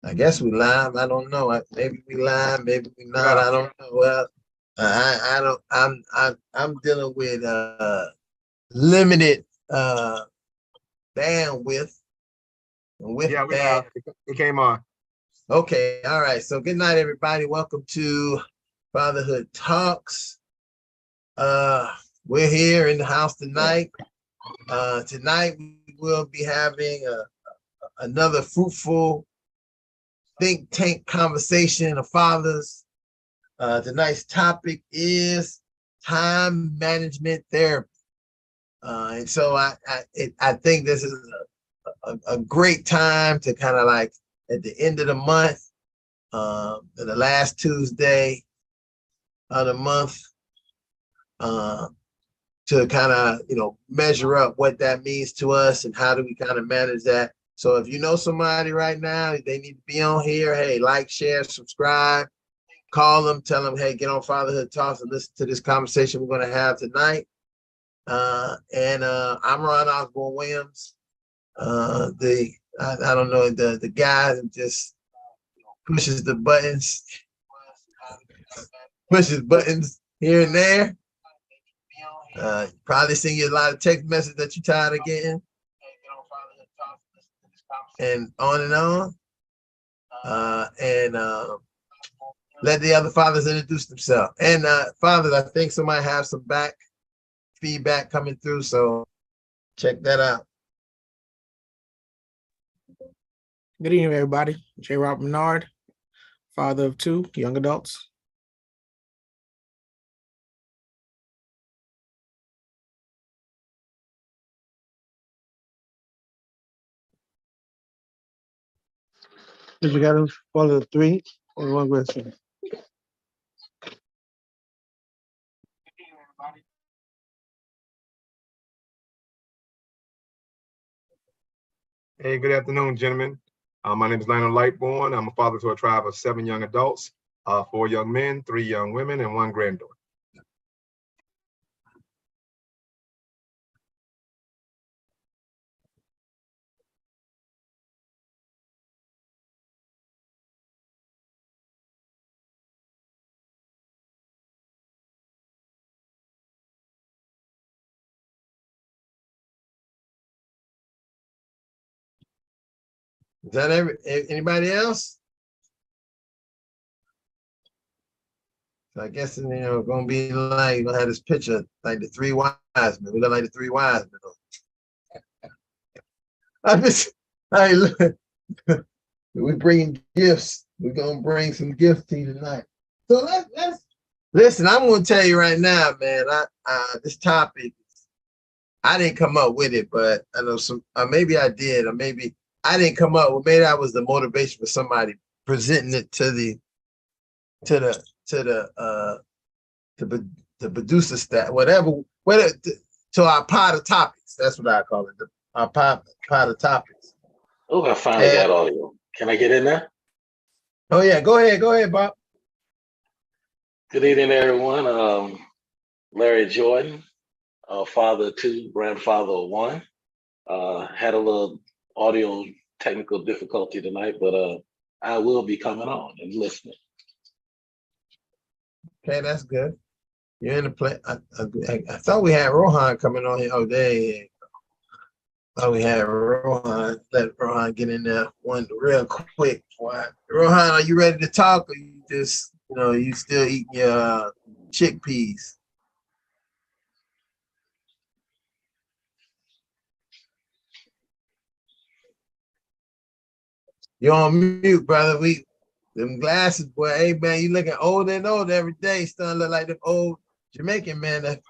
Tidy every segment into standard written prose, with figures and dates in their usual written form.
I guess we live. I don't know. Maybe we live. Maybe we not. I don't know. Well, I don't. I'm dealing with limited bandwidth. With Yeah, that, it came on. Okay. All right. So good night, everybody. Welcome to Fatherhood Talks. We're here in the house tonight. Tonight we will be having another fruitful think tank conversation of fathers. Tonight's topic is time management therapy. And so I think this is a great time to kind of like at the end of the month, the last Tuesday of the month, to kind of, measure up what that means to us and how do we kind of manage that. So if you know somebody right now, they need to be on here, hey, like, share, subscribe, call them, tell them, hey, get on Fatherhood Talks and listen to this conversation we're going to have tonight. I'm Ron Osborne Williams. I don't know, the guy that just pushes the buttons, pushes buttons here and there. Probably send you a lot of text messages that you're tired of getting, and on and on. Let the other fathers introduce themselves. And fathers, I think somebody have some feedback coming through, so check that out. Good evening, everybody. J. Rob Menard, father of 2 young adults. You got them for the 3 and 1 grandson. Hey, good afternoon, gentlemen. My name is Lionel Lightborn. I'm a father to a tribe of 7 young adults, 4 young men, 3 young women, and 1 granddaughter. Is that anybody else? So I guess, gonna be like, you're gonna have this picture like the 3 wise men. We look like the 3 wise men. I just, hey, look, we bringing gifts. We're gonna bring some gifts to you tonight. So let's listen. I'm gonna tell you right now, man. This topic, I didn't come up with it, but I know maybe I did, or maybe I didn't come up with. Maybe that was the motivation for somebody presenting it to the producer staff, whatever, to our pot of topics. That's what I call it. Our pot of topics. Oh, I finally got audio. Can I get in there? Oh yeah, go ahead, Bob. Good evening, everyone. Larry Jordan, father of 2, grandfather of 1. Had a little audio technical difficulty tonight, but I will be coming on and listening. Okay, that's good. You're in the play. I thought we had Rohan coming on here. Oh, there he is. Oh, we had Rohan. Let Rohan get in there one real quick. Rohan, are you ready to talk, or you just, you still eating your chickpeas? You're on mute, brother. Them glasses, boy. Hey, man, you looking older and older every day. Starting to look like the old Jamaican man that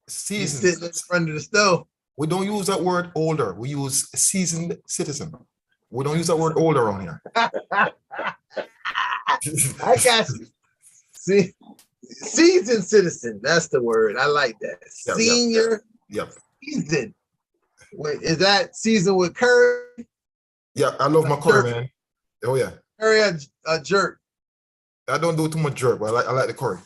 sitting in front of the stove. We don't use that word older. We use seasoned citizen. We don't use that word older on here. I got you. See, seasoned citizen. That's the word. I like that. Yep, Senior. Yep. Seasoned. Wait, is that seasoned with curry? Yeah, I love my curry, man. Oh yeah. Curry a jerk. I don't do too much jerk, but I like the curry.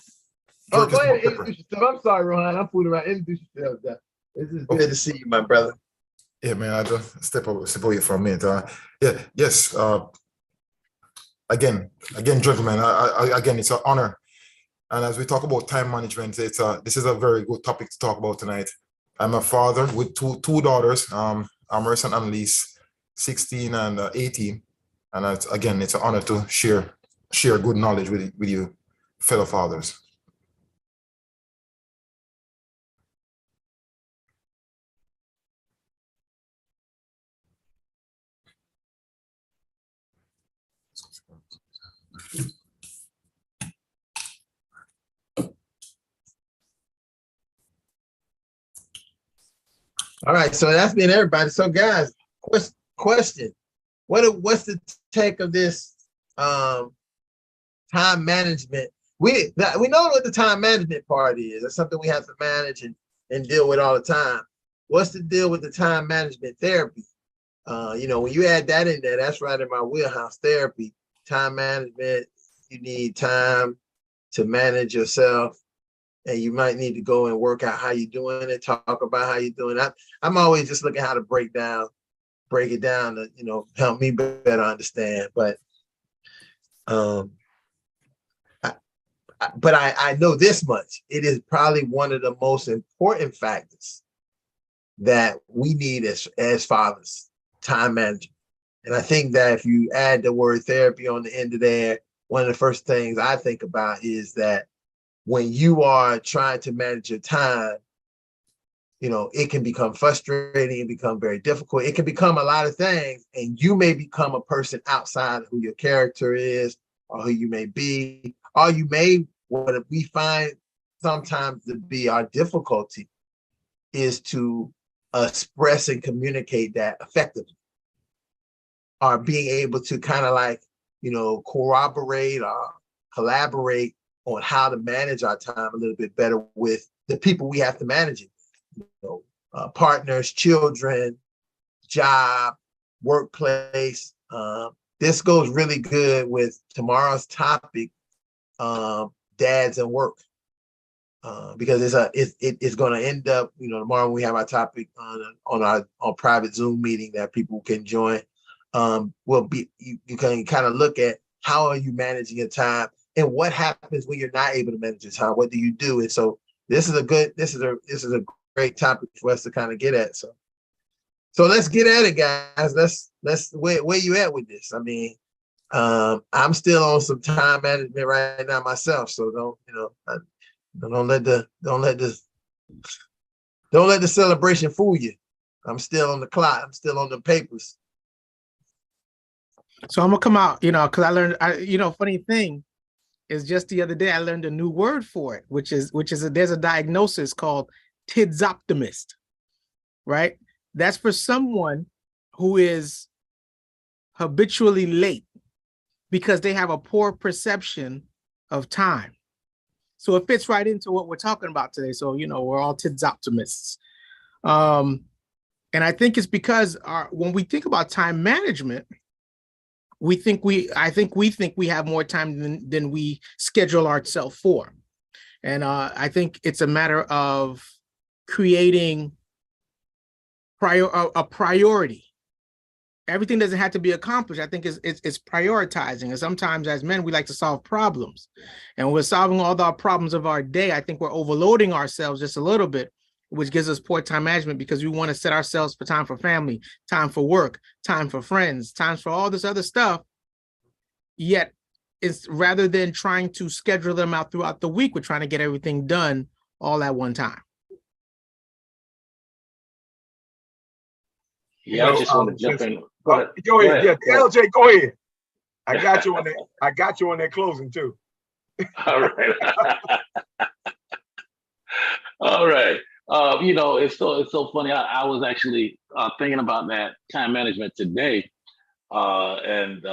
Jerk, go ahead and introduce yourself. I'm sorry, Rohan. I'm fooling around. Introduce yourself. This is good to see you, my brother. Yeah, man. I just step away for a minute. Yes. again, gentlemen, again, it's an honor. And as we talk about time management, this is a very good topic to talk about tonight. I'm a father with two daughters, Amaris and Annalise, 16 and 18. And again, it's an honor to share good knowledge with you, fellow fathers. All right, so that's been everybody. So guys, question. What's the take of this time management? We know what the time management part is. It's something we have to manage and deal with all the time. What's the deal with the time management therapy? When you add that in there, that's right in my wheelhouse. Therapy, time management. You need time to manage yourself, and you might need to go and work out how you're doing it, talk about how you're doing it. I'm always just looking how to break it down to, help me better understand. But I know this much. It is probably one of the most important factors that we need as fathers, time management. And I think that if you add the word therapy on the end of there, one of the first things I think about is that when you are trying to manage your time, it can become frustrating, it become very difficult. It can become a lot of things, and you may become a person outside of who your character is or who you may be, or what we find sometimes to be our difficulty is to express and communicate that effectively, or being able to kind of corroborate or collaborate on how to manage our time a little bit better with the people we have to manage it. Partners, children, job, workplace. This goes really good with tomorrow's topic, dads and work, because it's going to end up. Tomorrow we have our topic on our private Zoom meeting that people can join. You can kind of look at how are you managing your time and what happens when you're not able to manage your time. What do you do? And so this is a great topic for us to kind of get at. So let's get at it, guys. Let's where you at with this? I mean, I'm still on some time management right now myself. So don't let the celebration fool you. I'm still on the clock. I'm still on the papers. So I'm gonna come out, because I learned, funny thing is just the other day I learned a new word for it, which is there's a diagnosis called tidsoptimist, right? That's for someone who is habitually late because they have a poor perception of time. So it fits right into what we're talking about today. So, we're all tidsoptimists. And I think it's because when we think about time management, I think we have more time than we schedule ourselves for. And I think it's a matter of creating a priority. Everything doesn't have to be accomplished. I think it's prioritizing. And sometimes as men, we like to solve problems. And when we're solving all our problems of our day, I think we're overloading ourselves just a little bit, which gives us poor time management because we want to set ourselves for time for family, time for work, time for friends, times for all this other stuff. Yet it's rather than trying to schedule them out throughout the week, we're trying to get everything done all at one time. Yeah, I just want to jump in. Go ahead. Yeah, LJ, go ahead. I got you on that. I got you on that closing too. All right. All right. It's so funny. I was actually thinking about that time management today, and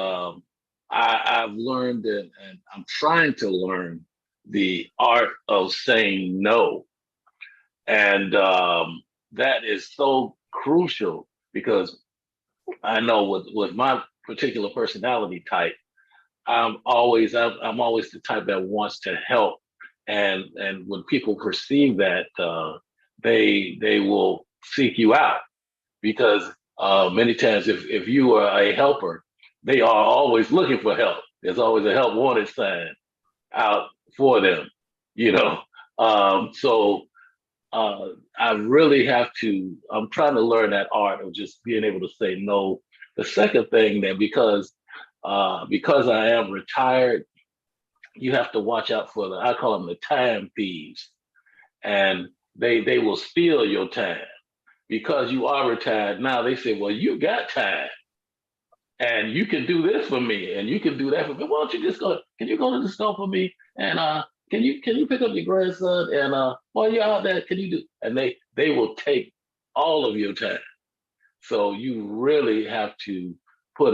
I've learned and I'm trying to learn the art of saying no, and that is so crucial because I know with my particular personality type, I'm always the type that wants to help, and when people perceive that, they will seek you out because many times if you are a helper, they are always looking for help. there's always a help wanted sign out for them, you know. I really have to, I'm trying to learn that art of just being able to say no. The second thing that because I am retired, you have to watch out for I call them the time thieves. And they will steal your time because you are retired. Now they say, well, you got time and you can do this for me and you can do that for me. Why don't you just go, can you go to the store for me? And can you pick up your grandson? And while you're out there, can you do? And they will take all of your time. So you really have to put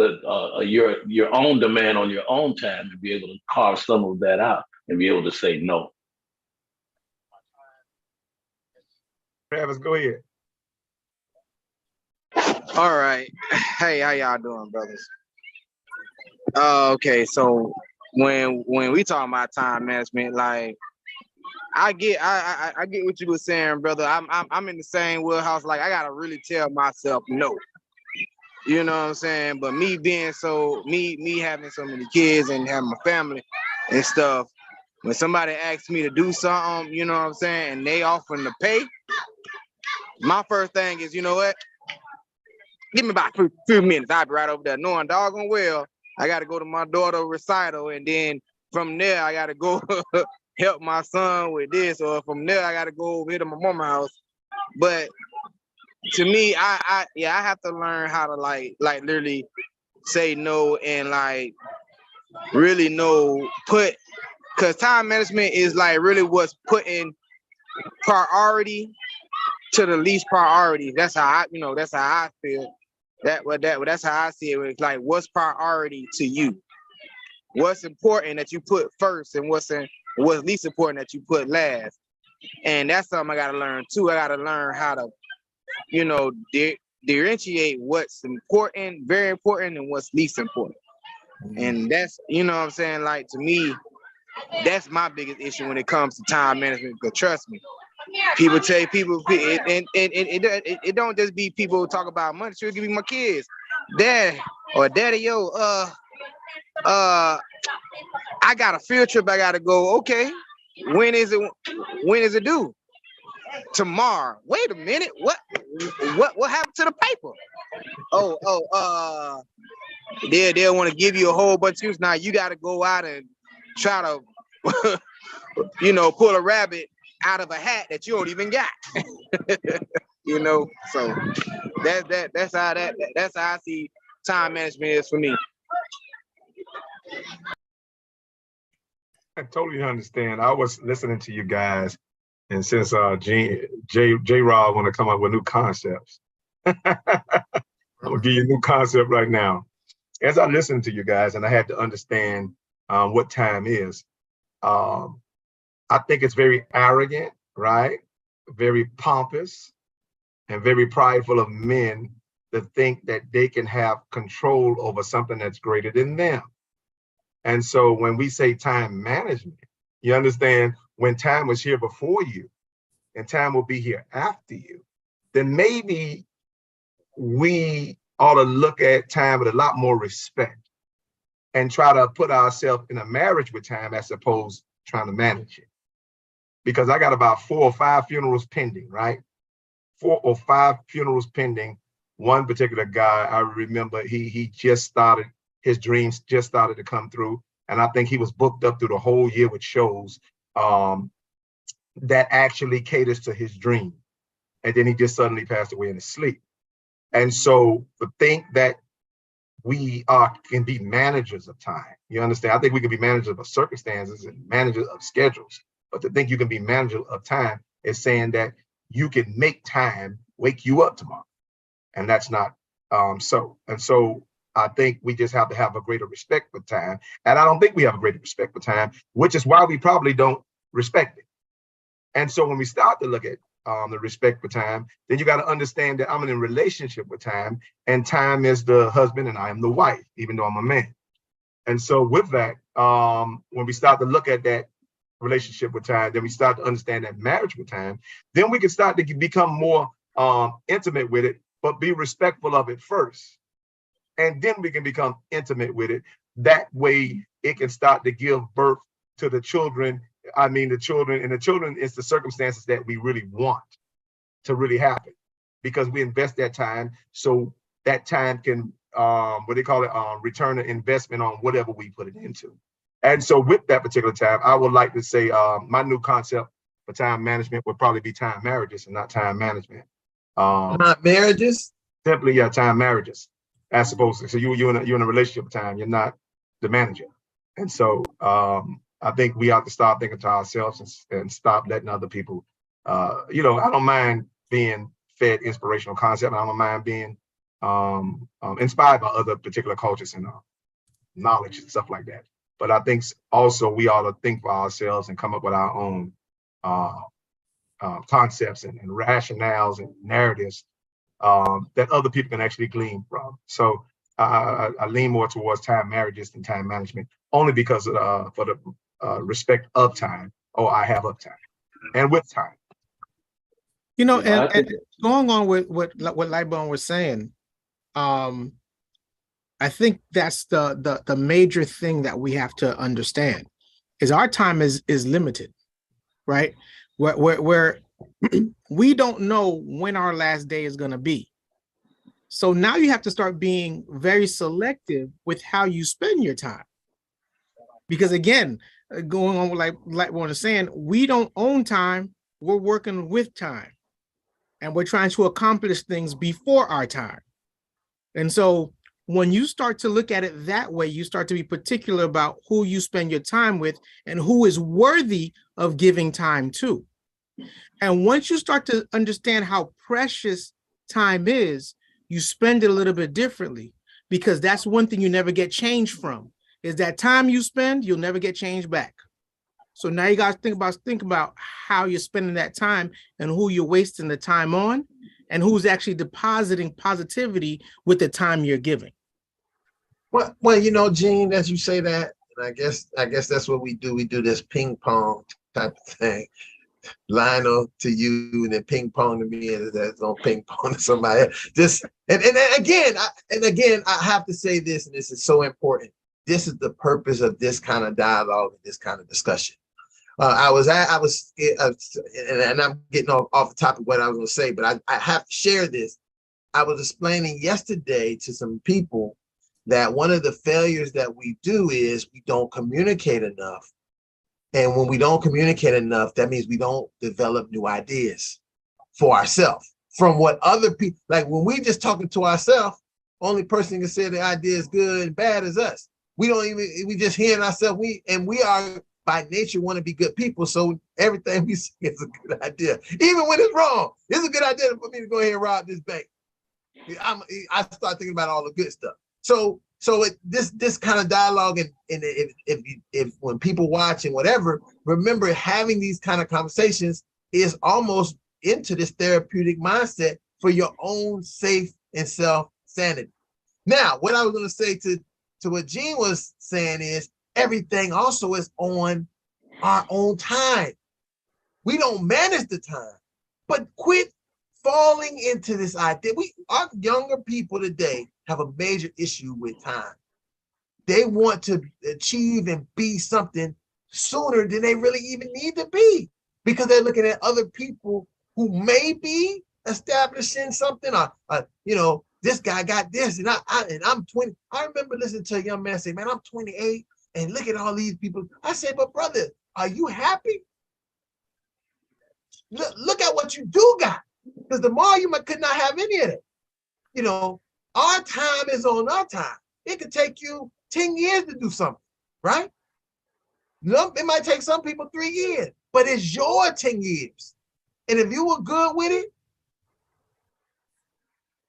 your own demand on your own time and be able to carve some of that out and be able to say no. Travis, go ahead. All right. Hey, how y'all doing, brothers? Okay, so when we talk about time management, like I get what you were saying, brother. I'm in the same wheelhouse. Like I gotta really tell myself no. You know what I'm saying? But me being me having so many kids and having my family and stuff, when somebody asks me to do something, you know what I'm saying, and they offering to pay, my first thing is, you know what? Give me about a few minutes. I'll be right over there. Knowing doggone well, I got to go to my daughter's recital. And then from there, I got to go help my son with this. Or from there, I got to go over here to my mama's house. But to me, I have to learn how to like literally say no and like really know because time management is like really what's putting priority to the least priority. That's how I feel. That's how I see it. It's like, what's priority to you? What's important that you put first, and what's least important that you put last? And that's something I gotta learn too. I gotta learn how to, differentiate what's important, very important, and what's least important. And that's, you know what I'm saying? Like, to me, that's my biggest issue when it comes to time management. Because trust me, people tell people, and it don't just be people talk about money. She'll give me my kids, dad or daddy, I got a field trip I gotta go. Okay, when is it due? Tomorrow. Wait a minute, what happened to the paper? They'll want to give you a whole bunch of things. Now you got to go out and try to pull a rabbit out of a hat that you don't even got. So that's how I see time management is for me. I totally understand. I was listening to you guys, and since J Rob want to come up with new concepts, I'm gonna give you a new concept right now. As I listened to you guys, and I had to understand what time is, I think it's very arrogant, right? Very pompous and very prideful of men that think that they can have control over something that's greater than them. And so when we say time management, you understand, when time was here before you and time will be here after you, then maybe we ought to look at time with a lot more respect and try to put ourselves in a marriage with time as opposed to trying to manage it. Because I got about 4 or 5 funerals pending, right? 4 or 5 funerals pending. One particular guy, I remember he just started, his dreams just started to come through. And I think he was booked up through the whole year with shows that actually caters to his dream. And then he just suddenly passed away in his sleep. And so to think that we can be managers of time, you understand? I think we can be managers of circumstances and managers of schedules. But to think you can be manager of time is saying that you can make time wake you up tomorrow. And that's not so. And so I think we just have to have a greater respect for time. And I don't think we have a greater respect for time, which is why we probably don't respect it. And so when we start to look at the respect for time, then you got to understand that I'm in a relationship with time, and time is the husband and I am the wife, even though I'm a man. And so with that, when we start to look at that relationship with time, then we start to understand that marriage with time, then we can start to become more intimate with it, but be respectful of it first. And then we can become intimate with it. That way it can start to give birth to the children. I mean, the children is the circumstances that we really want to really happen, because we invest that time. So that time can, what they call it, return an investment on whatever we put it into. And so with that particular time, I would like to say my new concept for time management would probably be time marriages and not time management. Not marriages? Simply, yeah, time marriages. As opposed to, so you're in a relationship time, you're not the manager. And so I think we have to stop thinking to ourselves and stop letting other people, I don't mind being fed inspirational concept. I don't mind being inspired by other particular cultures and knowledge and stuff like that. But I think also we ought to think for ourselves and come up with our own concepts and rationales and narratives that other people can actually glean from. So I lean more towards time marriages than time management, only because for the respect of time. Oh, I have uptime and with time. And going on with what Lightbone was saying, I think that's the major thing that we have to understand is our time is limited, right? Where we don't know when our last day is going to be. So now you have to start being very selective with how you spend your time. Because again, going on with like Lightbone was saying, we don't own time, we're working with time. And we're trying to accomplish things before our time. And so when you start to look at it that way, you start to be particular about who you spend your time with and who is worthy of giving time to. And once you start to understand how precious time is, you spend it a little bit differently, because that's one thing you never get change from, is that time you spend, you'll never get change back. So now you guys think about how you're spending that time and who you're wasting the time on and who's actually depositing positivity with the time you're giving. Well, Gene, as you say that, and I guess that's what we do. We do this ping pong type of thing. Lionel to you and then ping pong to me, and that's on ping pong to somebody else. Just and again, I have to say this, and this is so important. This is the purpose of this kind of dialogue and this kind of discussion. And I'm getting off the topic of what I was going to say, but I have to share this. I was explaining yesterday to some people that one of the failures that we do is we don't communicate enough. And when we don't communicate enough, that means we don't develop new ideas for ourselves from what other people, like when we just talking to ourselves, only person can say the idea is good and bad is us. We just hearing ourselves, we are by nature want to be good people. So everything we say is a good idea. Even when it's wrong, it's a good idea for me to go ahead and rob this bank. I start thinking about all the good stuff. So this kind of dialogue, and if when people watch and whatever, remember having these kind of conversations is almost into this therapeutic mindset for your own safe and self sanity. Now, what I was going to say to what Gene was saying is everything also is on our own time. We don't manage the time, but quit falling into this idea. Our younger people today have a major issue with time. They want to achieve and be something sooner than they really even need to be, because they're looking at other people who may be establishing something, or this guy got this, and I'm 20. I remember listening to a young man say, "Man, I'm 28, and look at all these people." I said, "But brother, are you happy? Look at what you do got, because tomorrow you could not have any of it. Our time is on our time. It could take you 10 years to do something, right? It might take some people 3 years, but it's your 10 years. And if you were good with it,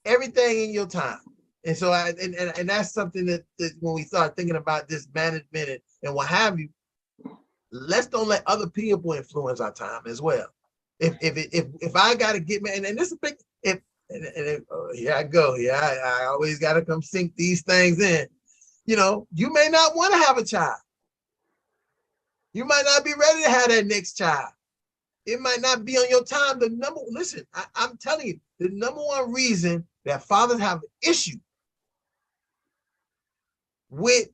everything in your time." And so and that's something that when we start thinking about this management and what have you, let's don't let other people influence our time as well. If I got to get and this is a big here I go. Yeah, I always got to come sink these things in. You may not want to have a child. You might not be ready to have that next child. It might not be on your time. Listen, I'm telling you, the number one reason that fathers have an issue with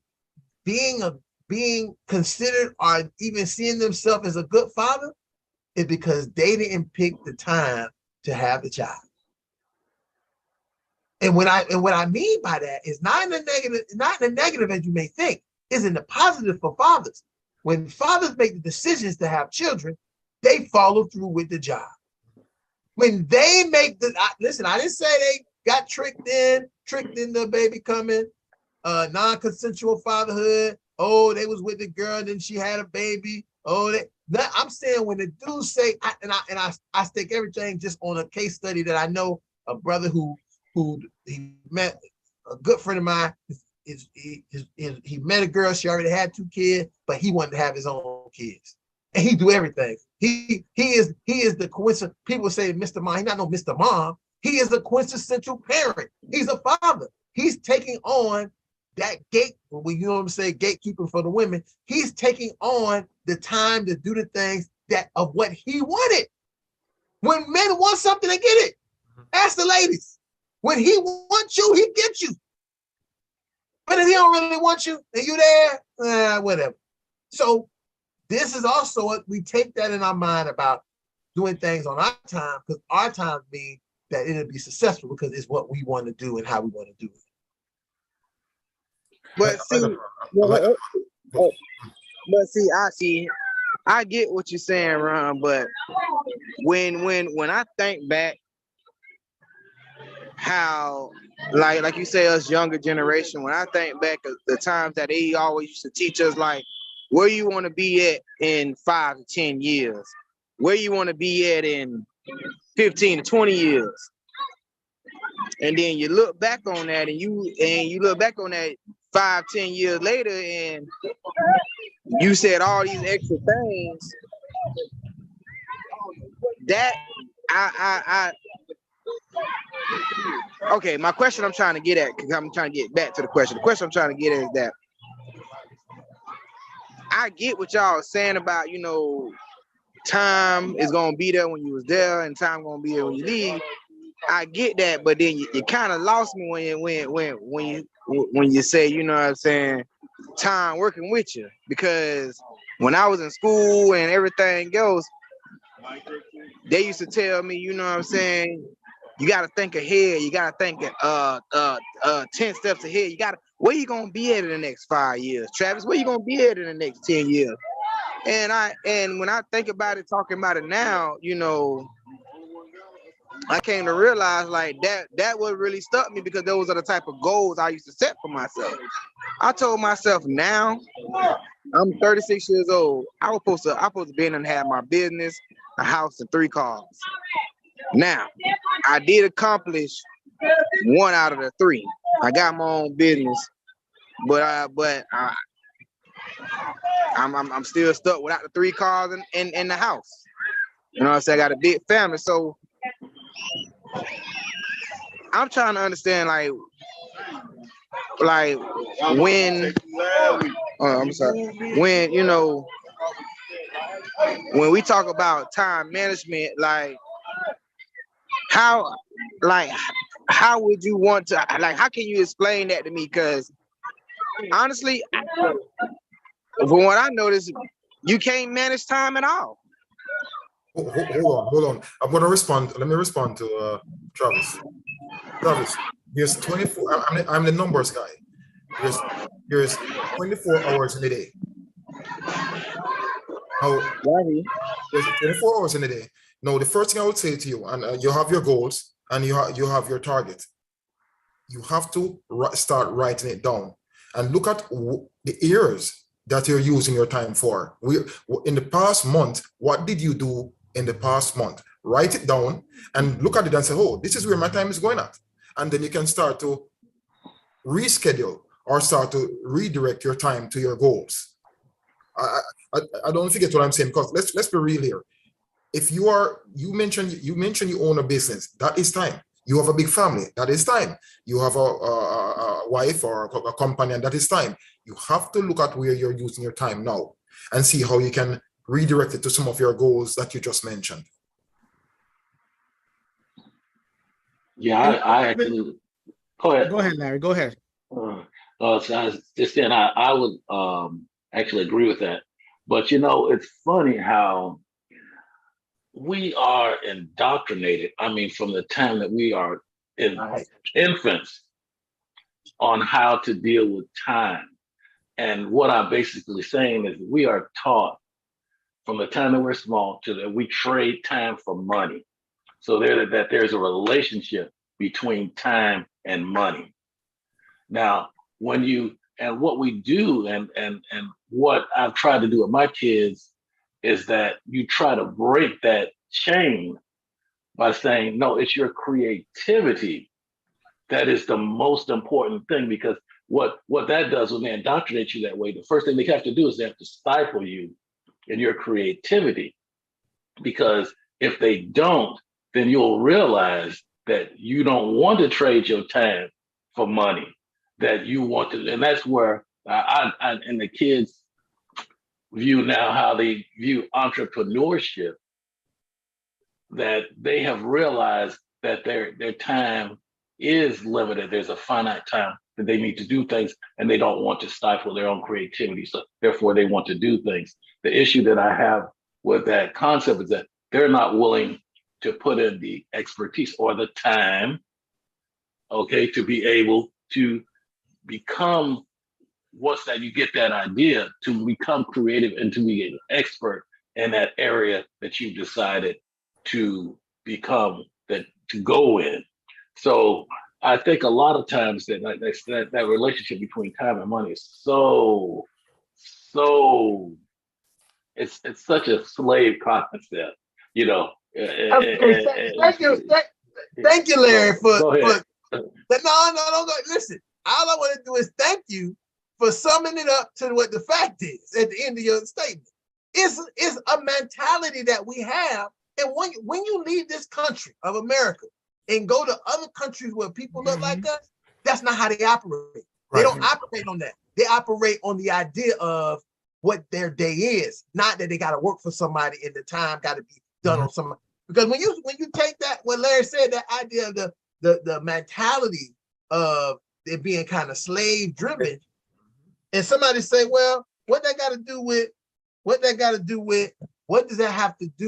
being being considered or even seeing themselves as a good father is because they didn't pick the time to have the child. And what I mean by that is not in the negative as you may think, is in the positive for fathers. When fathers make the decisions to have children, they follow through with the job. When they make listen, I didn't say they got tricked in the baby coming, non-consensual fatherhood. Oh, they was with the girl, and then she had a baby. Oh, I'm saying when the dudes say, I stick everything just on a case study that I know a brother who he met, a good friend of mine. He met a girl. She already had 2 kids, but he wanted to have his own kids, and he do everything. He is the coincidence. People say Mr. Mom. He's not no Mr. Mom. He is a quintessential parent. He's a father. He's taking on that gate. When you know what I'm saying, gatekeeping for the women. He's taking on the time to do the things that of what he wanted. When men want something, they get it. Ask the ladies. When he wants you, he gets you. But if he don't really want you and you there, whatever. So this is also what we take that in our mind about doing things on our time, because our time means that it'll be successful because it's what we want to do and how we want to do it. But see, I get what you're saying, Ron. But when I think back, how like you say, us younger generation, when I think back of the times that they always used to teach us, like, where you want to be at in 5 to 10 years, where you want to be at in 15 to 20 years. And then you look back on that, and you look back on that 5, 10 years later, and you said all these extra things that okay, my question I'm trying to get at, because I'm trying to get back to the question. The question I'm trying to get at is that I get what y'all are saying about, time is gonna be there when you was there, and time gonna be there when you leave. I get that, but then you kind of lost me when you say, you know what I'm saying, time working with you. Because when I was in school and everything else, they used to tell me, you know what I'm saying, you got to think ahead. You got to think 10 steps ahead. Where you gonna be at in the next 5 years, Travis? Where you gonna be at in the next 10 years? And when I think about it, talking about it now, I came to realize like that what really stuck me, because those are the type of goals I used to set for myself. I told myself, now I'm 36 years old. I was supposed to be in and have my business, a house, and 3 cars. Now, I did accomplish 1 out of the 3. I got my own business, but I'm still stuck without the 3 cars and the house. You know what I'm saying? I got a big family, so I'm trying to understand, like when I'm sorry, when when we talk about time management, like how would you want to, like, how can you explain that to me? Because honestly, from what I noticed, you can't manage time at all. Hold on. I'm going to respond. Let me respond to Travis. Travis, there's 24. I'm the numbers guy. There's 24 hours in a day. Now, there's 24 hours in a day. Now, the first thing I would say to you, and you have your goals and you have your target. You have to start writing it down and look at the areas that you're using your time for. In the past month, what did you do in the past month? Write it down and look at it and say, oh, this is where my time is going at. And then you can start to reschedule or start to redirect your time to your goals. I don't forget what I'm saying, because let's be real here. If you mentioned you own a business, that is time. You have a big family, that is time. You have a wife or a companion, that is time. You have to look at where you're using your time now and see how you can redirect it to some of your goals that you just mentioned. Yeah, I actually, go ahead. Go ahead, Larry. Go ahead. So I was just saying, I would actually agree with that. But it's funny how we are indoctrinated. I mean, from the time that we are in Right. infants on how to deal with time. And what I'm basically saying is we are taught from the time that we're small to that we trade time for money. So that there's a relationship between time and money. Now, what we do and what I've tried to do with my kids is that you try to break that chain by saying, no, it's your creativity that is the most important thing, because what that does when they indoctrinate you that way, the first thing they have to do is they have to stifle you in your creativity. Because if they don't, then you'll realize that you don't want to trade your time for money, that you want to, and that's where I and the kids view now how they view entrepreneurship, that they have realized that their time is limited. There's a finite time that they need to do things, and they don't want to stifle their own creativity. So therefore, they want to do things. The issue that I have with that concept is that they're not willing to put in the expertise or the time, okay, to be able to become, once that you get that idea, to become creative and to be an expert in that area that you've decided to become, that to go in. So I think a lot of times that relationship between time and money is so it's such a slave concept, you know. Okay, thank you, Larry, Go ahead. no, go. Listen, all I want to do is thank you for summing it up to what the fact is at the end of your statement. It's a mentality that we have, and when you leave this country of America and go to other countries where people look like us, that's not how they operate. They don't operate on that. They operate on the idea of what their day is, not that they got to work for somebody and the time got to be done on somebody. Because when you take that, what Larry said, that idea of the mentality of it being kind of slave driven, and somebody say, well, what does that have to do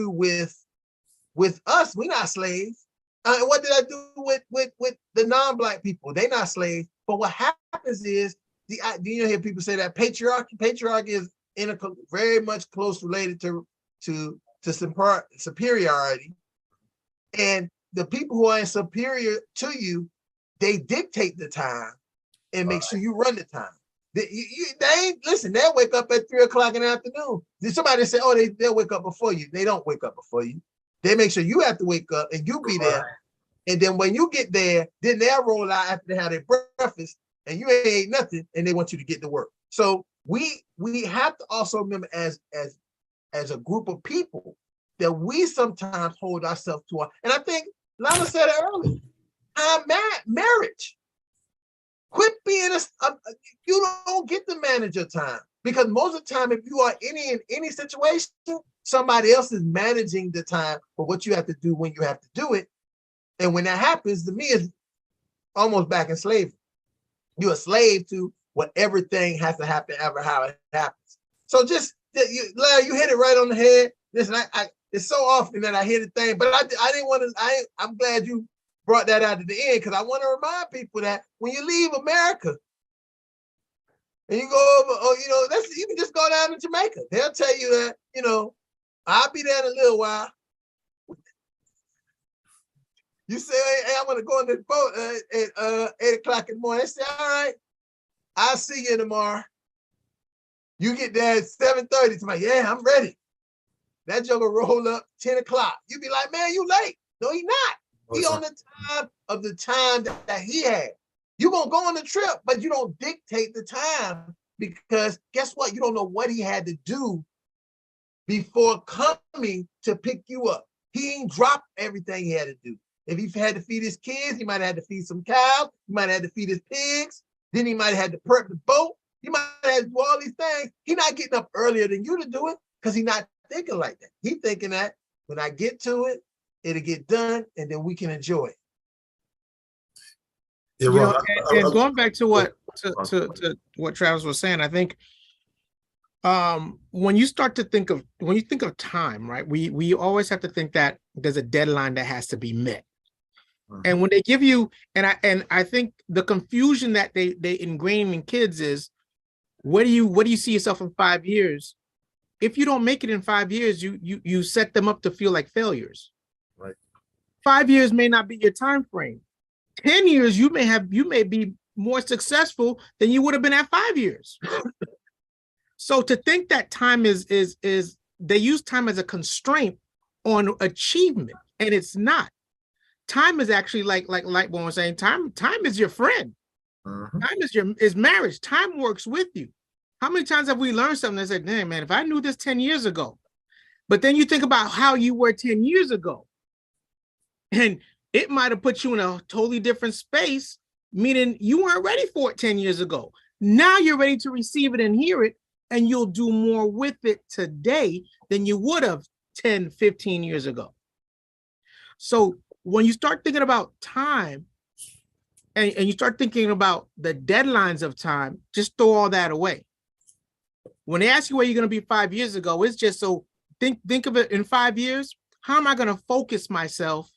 with us? We're not slaves. And what did I do with the non-black people? They're not slaves. But what happens is, you hear people say that patriarchy is very much close related to superiority. And the people who are superior to you, they dictate the time and make sure you run the time. They ain't, listen, they'll wake up at 3 o'clock in the afternoon. Did somebody say, oh, they'll wake up before you? They don't wake up before you. They make sure you have to wake up and you be there. And then when you get there, then they'll roll out after they have their breakfast and you ain't ate nothing and they want you to get to work. So we have to also remember as a group of people that we sometimes hold ourselves to. And I think Lana said it earlier, marriage. Quit being you don't get to manage your time, because most of the time, if you are in any situation, somebody else is managing the time for what you have to do when you have to do it. And when that happens, to me, it's almost back in slavery. You're a slave to what everything has to happen, how it happens. So Larry, you hit it right on the head. Listen, it's so often that I hear the thing, but I didn't want to. I'm glad you brought that out at the end, because I want to remind people that when you leave America and you go over, you can just go down to Jamaica. They'll tell you that, I'll be there in a little while. You say, hey, I want to go on this boat at 8 o'clock in the morning. They say, all right, I'll see you tomorrow. You get there at 7:30. Somebody, yeah, I'm ready. That joker roll up 10 o'clock. You be like, man, you late. No, he not. He on the time that he had. You're going to go on the trip, but you don't dictate the time, because guess what? You don't know what he had to do before coming to pick you up. He ain't dropped everything he had to do. If he had to feed his kids, he might have had to feed some cows. He might have had to feed his pigs. Then he might have had to prep the boat. He might have had to do all these things. He's not getting up earlier than you to do it, because he's not thinking like that. He's thinking that when I get to it, it'll get done, and then we can enjoy it. And going back to what Travis was saying, I think when you start to think of, when you think of time, right? We always have to think that there's a deadline that has to be met. And when they give you, and I think the confusion that they ingrain in kids is, where do you see yourself in 5 years? If you don't make it in 5 years, you set them up to feel like failures. Right. 5 years may not be your time frame. 10 years, you may be more successful than you would have been at 5 years. So to think that time is they use time as a constraint on achievement, and it's not. Time is actually like Lightborn was saying, time is your friend. Time is marriage. Time works with you. How many times have we learned something and said, dang, man, if I knew this 10 years ago, but then you think about how you were 10 years ago, and it might have put you in a totally different space, meaning you weren't ready for it 10 years ago. Now you're ready to receive it and hear it, and you'll do more with it today than you would have 10, 15 years ago. So when you start thinking about time, and you start thinking about the deadlines of time, just throw all that away. When they ask you where you're going to be 5 years ago, it's just so think of it in 5 years. How am I going to focus myself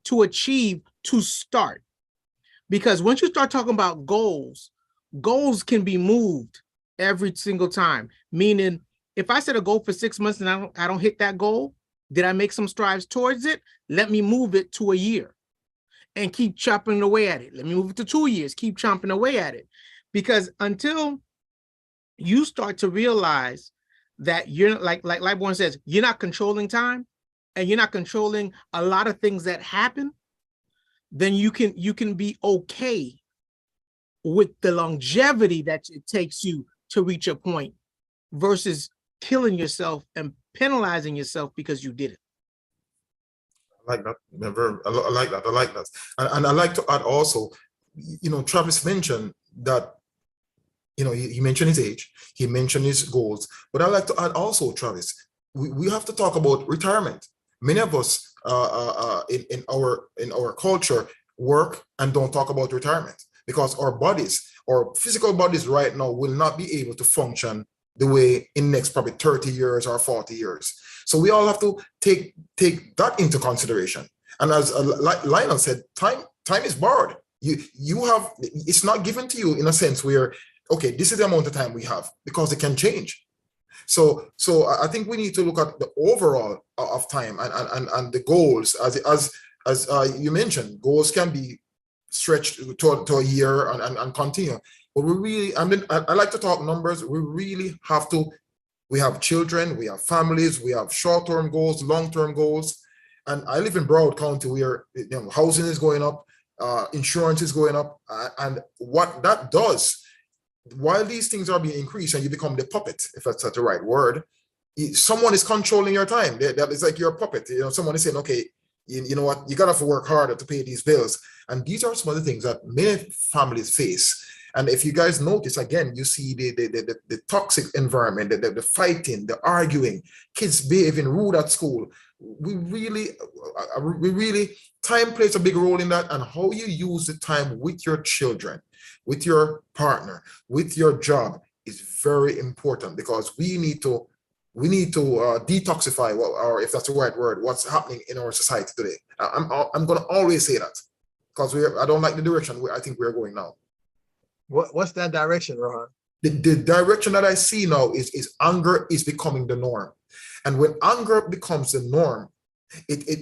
to achieve, to start? Because once you start talking about goals can be moved every single time. Meaning, if I set a goal for 6 months and I don't hit that goal, did I make some strides towards it? Let me move it to a year and keep chopping away at it. Let me move it to 2 years, keep chomping away at it. Because until you start to realize that you're like Lightborn says, you're not controlling time and you're not controlling a lot of things that happen, then you can be okay with the longevity that it takes you to reach a point versus killing yourself and penalizing yourself because you did it. I like that. I like that. And I like to add also, Travis mentioned that, he mentioned his age, he mentioned his goals, but I like to add also, Travis, we have to talk about retirement. Many of us in our culture work and don't talk about retirement because our physical bodies right now will not be able to function the way in next probably 30 years or 40 years. So we all have to take that into consideration. And as Lionel said, time is borrowed. You have, it's not given to you in a sense where, okay, this is the amount of time we have, because it can change. So I think we need to look at the overall of time and the goals as you mentioned. Goals can be stretched to a year and continue. But we really, I like to talk numbers. We really have to. We have children, we have families, we have short-term goals, long-term goals. And I live in Broward County where housing is going up, insurance is going up, and what that does, while these things are being increased and you become the puppet, if that's the right word, someone is controlling your time. That is like your puppet. Someone is saying, okay, you know what, you gotta have to work harder to pay these bills. And these are some of the things that many families face. And if you guys notice, again, you see the toxic environment, the fighting, the arguing, kids behaving rude at school. We really, time plays a big role in that, and how you use the time with your children, with your partner, with your job is very important, because we need to detoxify, or if that's the right word, what's happening in our society today. I'm going to always say that, because I don't like the direction I think we're going now. What's that direction, Ron? The direction that I see now is anger is becoming the norm. And when anger becomes the norm,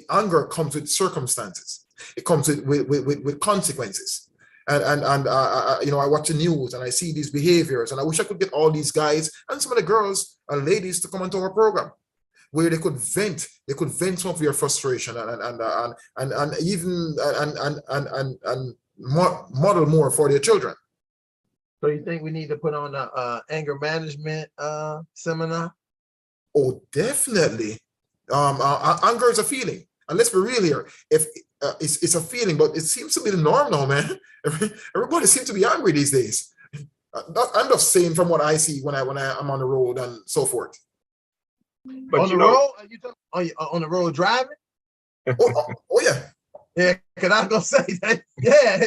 anger comes with circumstances. It comes with consequences. And I watch the news and I see these behaviors, and I wish I could get all these guys and some of the girls and ladies to come into our program where they could vent some of their frustration and even model more for their children. So you think we need to put on a anger management seminar? Oh, definitely. Anger is a feeling, and let's be real here. If it's a feeling, but it seems to be the norm now, man. Everybody seems to be angry these days. I'm just saying from what I see when I'm on the road and so forth. But on the road, are you talking on the road driving? Oh yeah. Yeah, because I was gonna say that. Yeah,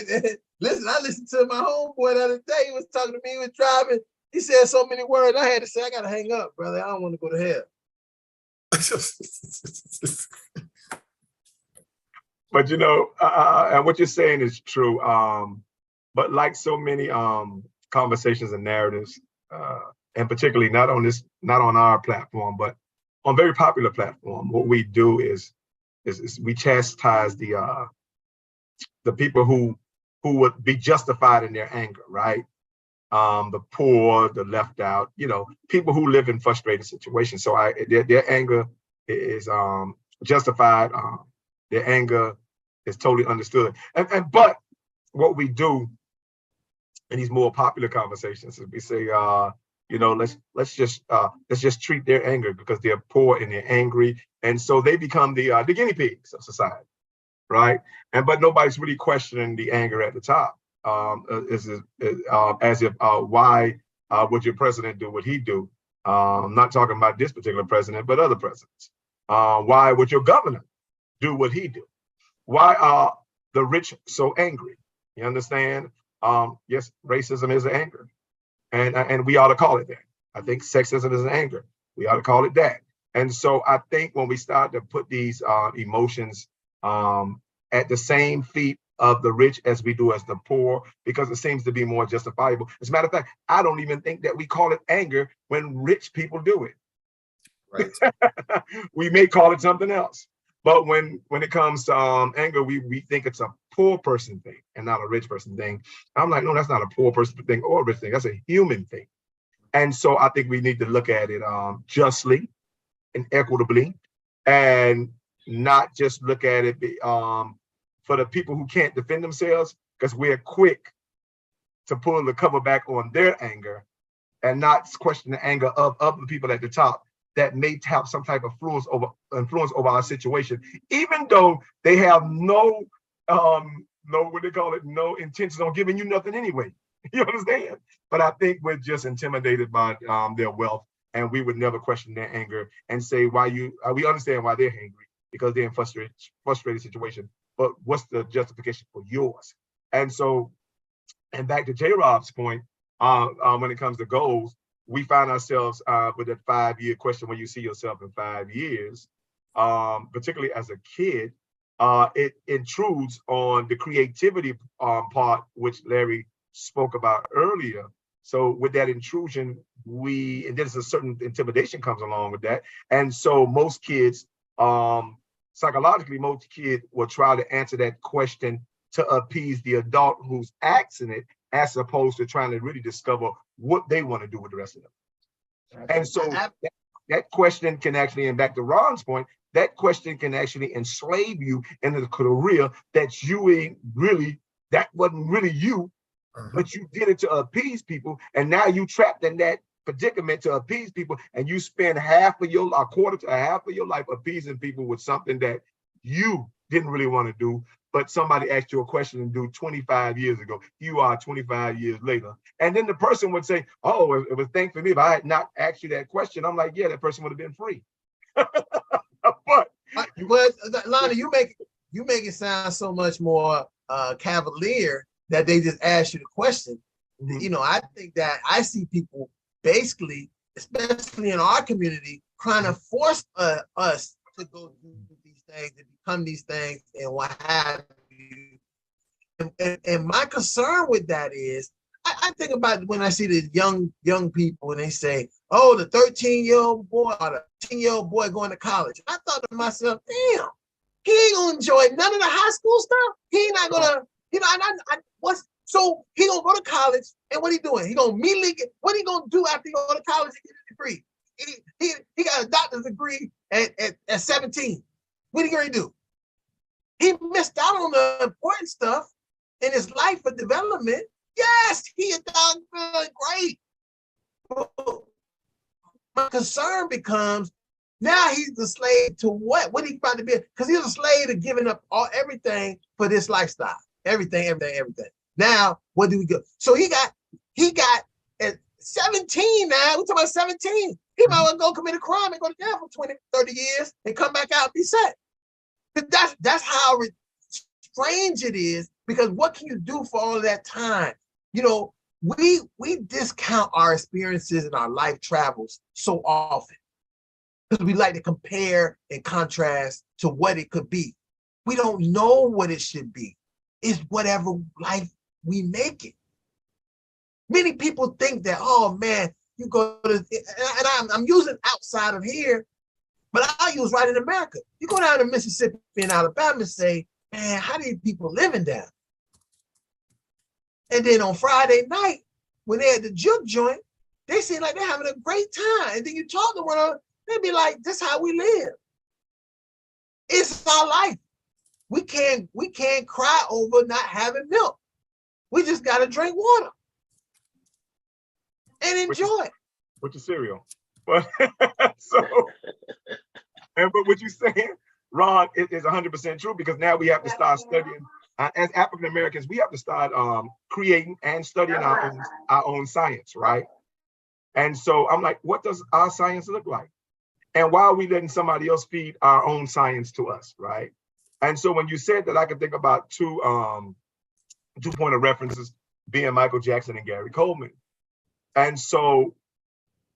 listen, I listened to my homeboy the other day. He was talking to me. He was driving. He said so many words. I had to say, I gotta hang up, brother. I don't want to go to hell. But you know, and what you're saying is true. But like so many conversations and narratives, and particularly not on our platform, but on very popular platform, what we do is we chastise the people who would be justified in their anger, right? The poor, the left out, you know, people who live in frustrated situations. So their anger is justified. Their anger is totally understood. But what we do in these more popular conversations is we say, you know, let's just treat their anger because they're poor and they're angry, and so they become the guinea pigs of society, right? But nobody's really questioning the anger at the top. As if why would your president do what he do? I'm not talking about this particular president, but other presidents. Why would your governor do what he do? Why are the rich so angry? You understand? Yes, racism is an anger, and we ought to call it that. I think sexism is an anger. We ought to call it that. And so I think when we start to put these emotions at the same feet of the rich as we do as the poor, because it seems to be more justifiable. As a matter of fact, I don't even think that we call it anger when rich people do it. Right. We may call it something else. But when it comes to anger, we think it's a poor person thing and not a rich person thing. I'm like, no, that's not a poor person thing or a rich thing. That's a human thing. And so I think we need to look at it justly and equitably, and not just look at it for the people who can't defend themselves, because we're quick to pull the cover back on their anger and not question the anger of the people at the top that may have some type of influence over our situation, even though they have no what they call it, no intention on giving you nothing anyway. You understand? But I think we're just intimidated by their wealth, and we would never question their anger and say we understand why they're angry, because they're in frustrated situation. But what's the justification for yours? And so, and back to J-Rob's point, when it comes to goals, we find ourselves with that 5-year question, where you see yourself in 5 years, particularly as a kid. It intrudes on the creativity part, which Larry spoke about earlier. So with that intrusion, and there's a certain intimidation comes along with that. And so most kids, psychologically, most kids will try to answer that question to appease the adult who's asking it, as opposed to trying to really discover what they want to do with the rest of them. And so that question can actually, and back to Ron's point, that question can actually enslave you in a career that you ain't really, that wasn't really you, but you did it to appease people. And now you trapped in that predicament to appease people, and you spend a quarter to half of your life appeasing people with something that you didn't really want to do, but somebody asked you a question and do 25 years ago. You are 25 years later. And then the person would say, oh, it was thank for me if I had not asked you that question. I'm like, yeah, that person would have been free. But Lonnie, you make it sound so much more cavalier that they just ask you the question. You know, I think that I see people basically, especially in our community, trying to force us to go do these things, to become these things, and what have you. And my concern with that is, I think about when I see the young people and they say, oh, the 13-year-old boy or the 10-year-old boy going to college. I thought to myself, damn, he ain't gonna enjoy none of the high school stuff. He not gonna, you know, so he gonna go to college, and what he doing? He gonna immediately what he gonna do after he go to college and get a degree? He got a doctor's degree at 17. What he gonna do? He missed out on the important stuff in his life for development. Yes, he a doctor, great. My concern becomes, now he's a slave to what? What he about to be? Because he's a slave to giving up everything for this lifestyle. Everything. Now, what do we go? So he got at 17 now, we're talking about 17. He might well go commit a crime and go to jail for 20, 30 years and come back out and be set. But that's how strange it is, because what can you do for all of that time? You know, we discount our experiences and our life travels so often because we like to compare and contrast to what it could be. We don't know what it should be. It's whatever life we make it. Many people think that, oh man, you go to, and I'm using outside of here, but I'll use right in America. You go down to Mississippi and Alabama and say, man, how do people living down? And then on Friday night, when they're at the juke joint, they seem like they're having a great time. And then you talk to one of them, they be like, this is how we live. It's our life. We can't cry over not having milk. We just gotta drink water and enjoy it. With your cereal. But so, but what you're saying, Ron, it is 100% true, because now we have to start studying. As African Americans, we have to start creating and studying our own science, right? And so I'm like, what does our science look like? And why are we letting somebody else feed our own science to us, right? And so when you said that, I could think about two point of references being Michael Jackson and Gary Coleman. And so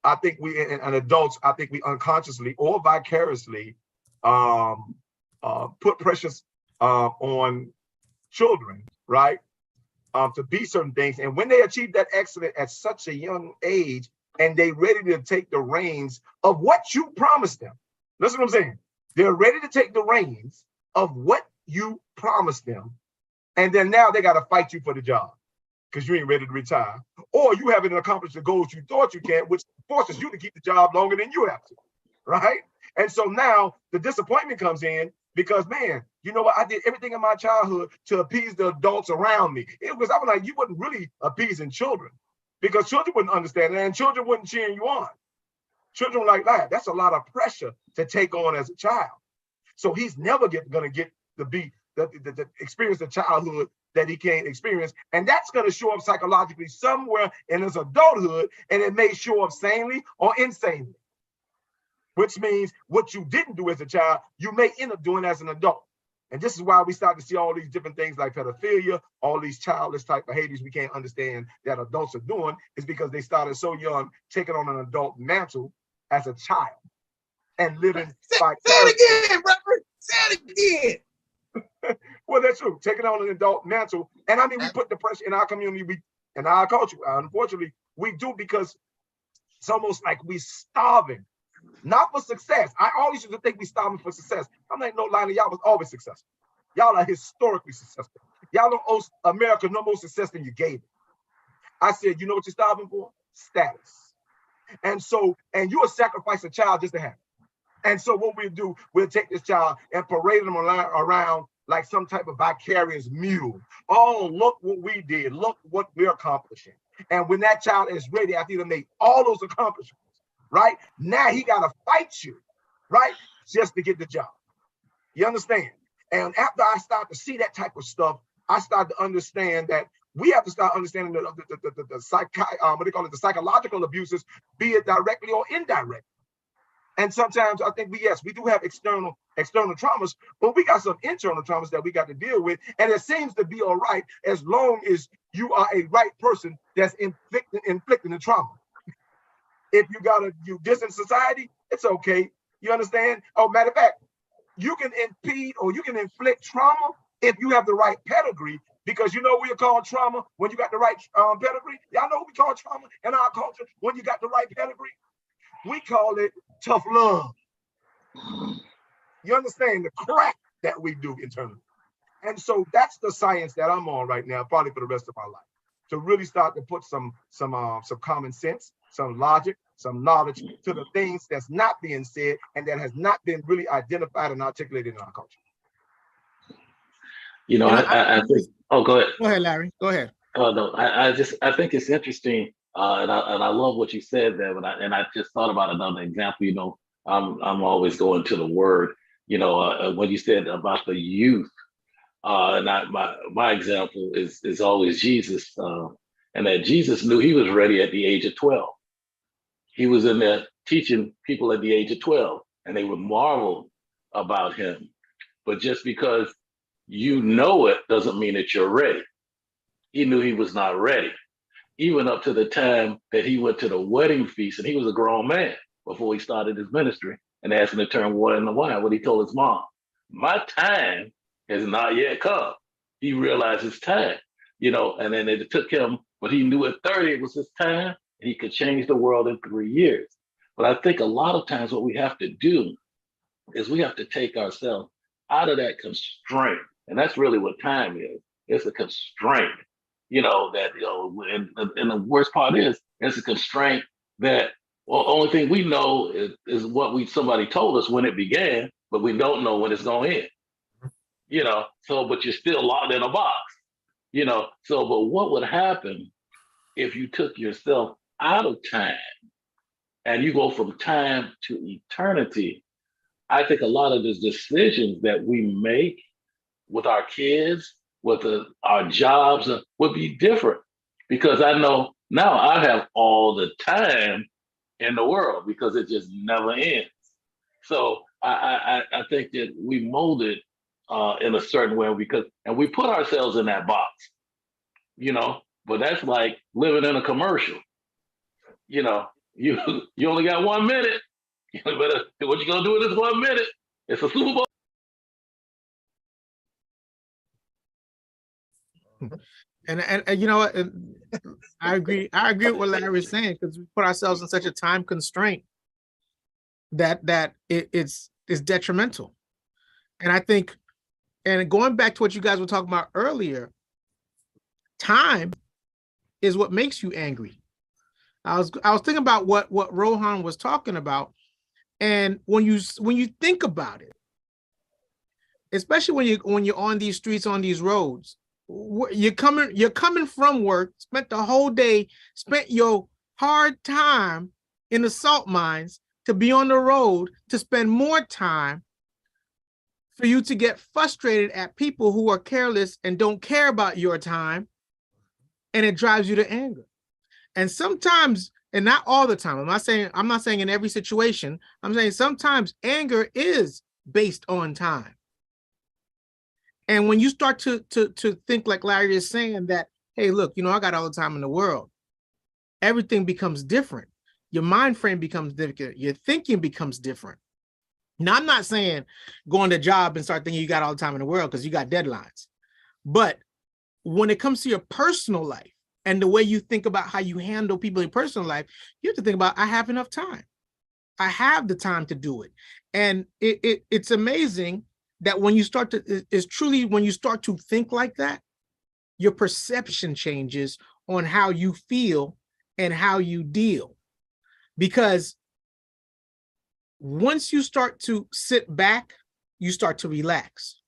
I think we, and adults, I think we unconsciously or vicariously put pressures on children, right? To be certain things. And when they achieve that excellence at such a young age, and they ready to take the reins of what you promised them. Listen what I'm saying. They're ready to take the reins of what you promised them. And then now they got to fight you for the job because you ain't ready to retire. Or you haven't accomplished the goals you thought you can, which forces you to keep the job longer than you have to, right? And so now the disappointment comes in because, man, you know what? I did everything in my childhood to appease the adults around me. I was like, you wasn't really appeasing children, because children wouldn't understand it and children wouldn't cheer you on. Children were like, that's a lot of pressure to take on as a child. So he's never gonna get the experience of childhood that he can't experience. And that's gonna show up psychologically somewhere in his adulthood, and it may show up sanely or insanely. Which means what you didn't do as a child, you may end up doing as an adult. And this is why we start to see all these different things like pedophilia, all these childish type behaviors we can't understand that adults are doing, is because they started so young, taking on an adult mantle as a child and living Say it again, Reverend. Say it again. Well, that's true. Taking on an adult mantle. And I mean, we put the pressure in our community, in our culture. Unfortunately, we do, because it's almost like we're starving. Not for success. I always used to think we starving for success. I'm like, no lie, y'all was always successful. Y'all are historically successful. Y'all don't owe America no more success than you gave it. I said, you know what you're starving for? Status. And so, and you'll sacrifice a child just to have it. And so what we'll do, we'll take this child and parade them around like some type of vicarious mule. Oh, look what we did. Look what we're accomplishing. And when that child is ready, after he made all those accomplishments, right? Now he got to fight you, right? Just to get the job. You understand? And after I start to see that type of stuff, I start to understand that we have to start understanding the psychological abuses, be it directly or indirect. And sometimes I think we do have external traumas, but we got some internal traumas that we got to deal with. And it seems to be all right as long as you are a right person that's inflicting the trauma. If you this in society, it's okay. You understand? Oh, matter of fact, you can impede or you can inflict trauma if you have the right pedigree, because you know we are called trauma when you got the right pedigree. Y'all know what we call trauma in our culture when you got the right pedigree? We call it tough love. You understand the crap that we do internally. And so that's the science that I'm on right now, probably for the rest of my life, to really start to put some common sense, some logic, some knowledge to the things that's not being said and that has not been really identified and articulated in our culture. You know, I think. Oh, go ahead. Go ahead, Larry. Go ahead. Oh no, I think it's interesting, and I love what you said there. But I just thought about another example. You know, I'm always going to the word. You know, when you said about the youth, and my example is always Jesus, and that Jesus knew he was ready at the age of 12. He was in there teaching people at the age of 12, and they would marvel about him. But just because you know it doesn't mean that you're ready. He knew he was not ready. even up to the time that he went to the wedding feast, and he was a grown man before he started his ministry, and asked him to turn water into wine. What he told his mom, my time has not yet come. He realized his time, and then it took him, but he knew at 30 it was his time. He could change the world in 3 years. But I think a lot of times what we have to do is we have to take ourselves out of that constraint. And that's really what time is. It's a constraint, and the worst part is it's a constraint that, well, only thing we know is what somebody told us when it began, but we don't know when it's going to end, but you're still locked in a box, but what would happen if you took yourself out of time and you go from time to eternity? I think a lot of the decisions that we make with our kids, with our jobs, would be different, because I know now I have all the time in the world because it just never ends. So I think that we mold it in a certain way and we put ourselves in that box, but that's like living in a commercial. You only got 1 minute. What you gonna do in this 1 minute? It's a Super Bowl. And you know what? I agree. I agree with what Larry was saying, because we put ourselves in such a time constraint that it's detrimental. And I think, and going back to what you guys were talking about earlier, time is what makes you angry. I was thinking about what Rohan was talking about, and when you think about it, especially when you're on these streets, on these roads, you're coming from work, spent the whole day, spent your hard time in the salt mines to be on the road, to spend more time, for you to get frustrated at people who are careless and don't care about your time, and it drives you to anger. And sometimes, and not all the time, I'm not saying in every situation, I'm saying sometimes anger is based on time. And when you start to think like Larry is saying, that, hey, look, I got all the time in the world, everything becomes different. Your mind frame becomes different. Your thinking becomes different. Now, I'm not saying go on the job and start thinking you got all the time in the world, because you got deadlines. But when it comes to your personal life and the way you think about how you handle people in personal life, you have to think about, I have enough time. I have the time to do it. And it's amazing that when you start to think like that, your perception changes on how you feel and how you deal. Because once you start to sit back, you start to relax.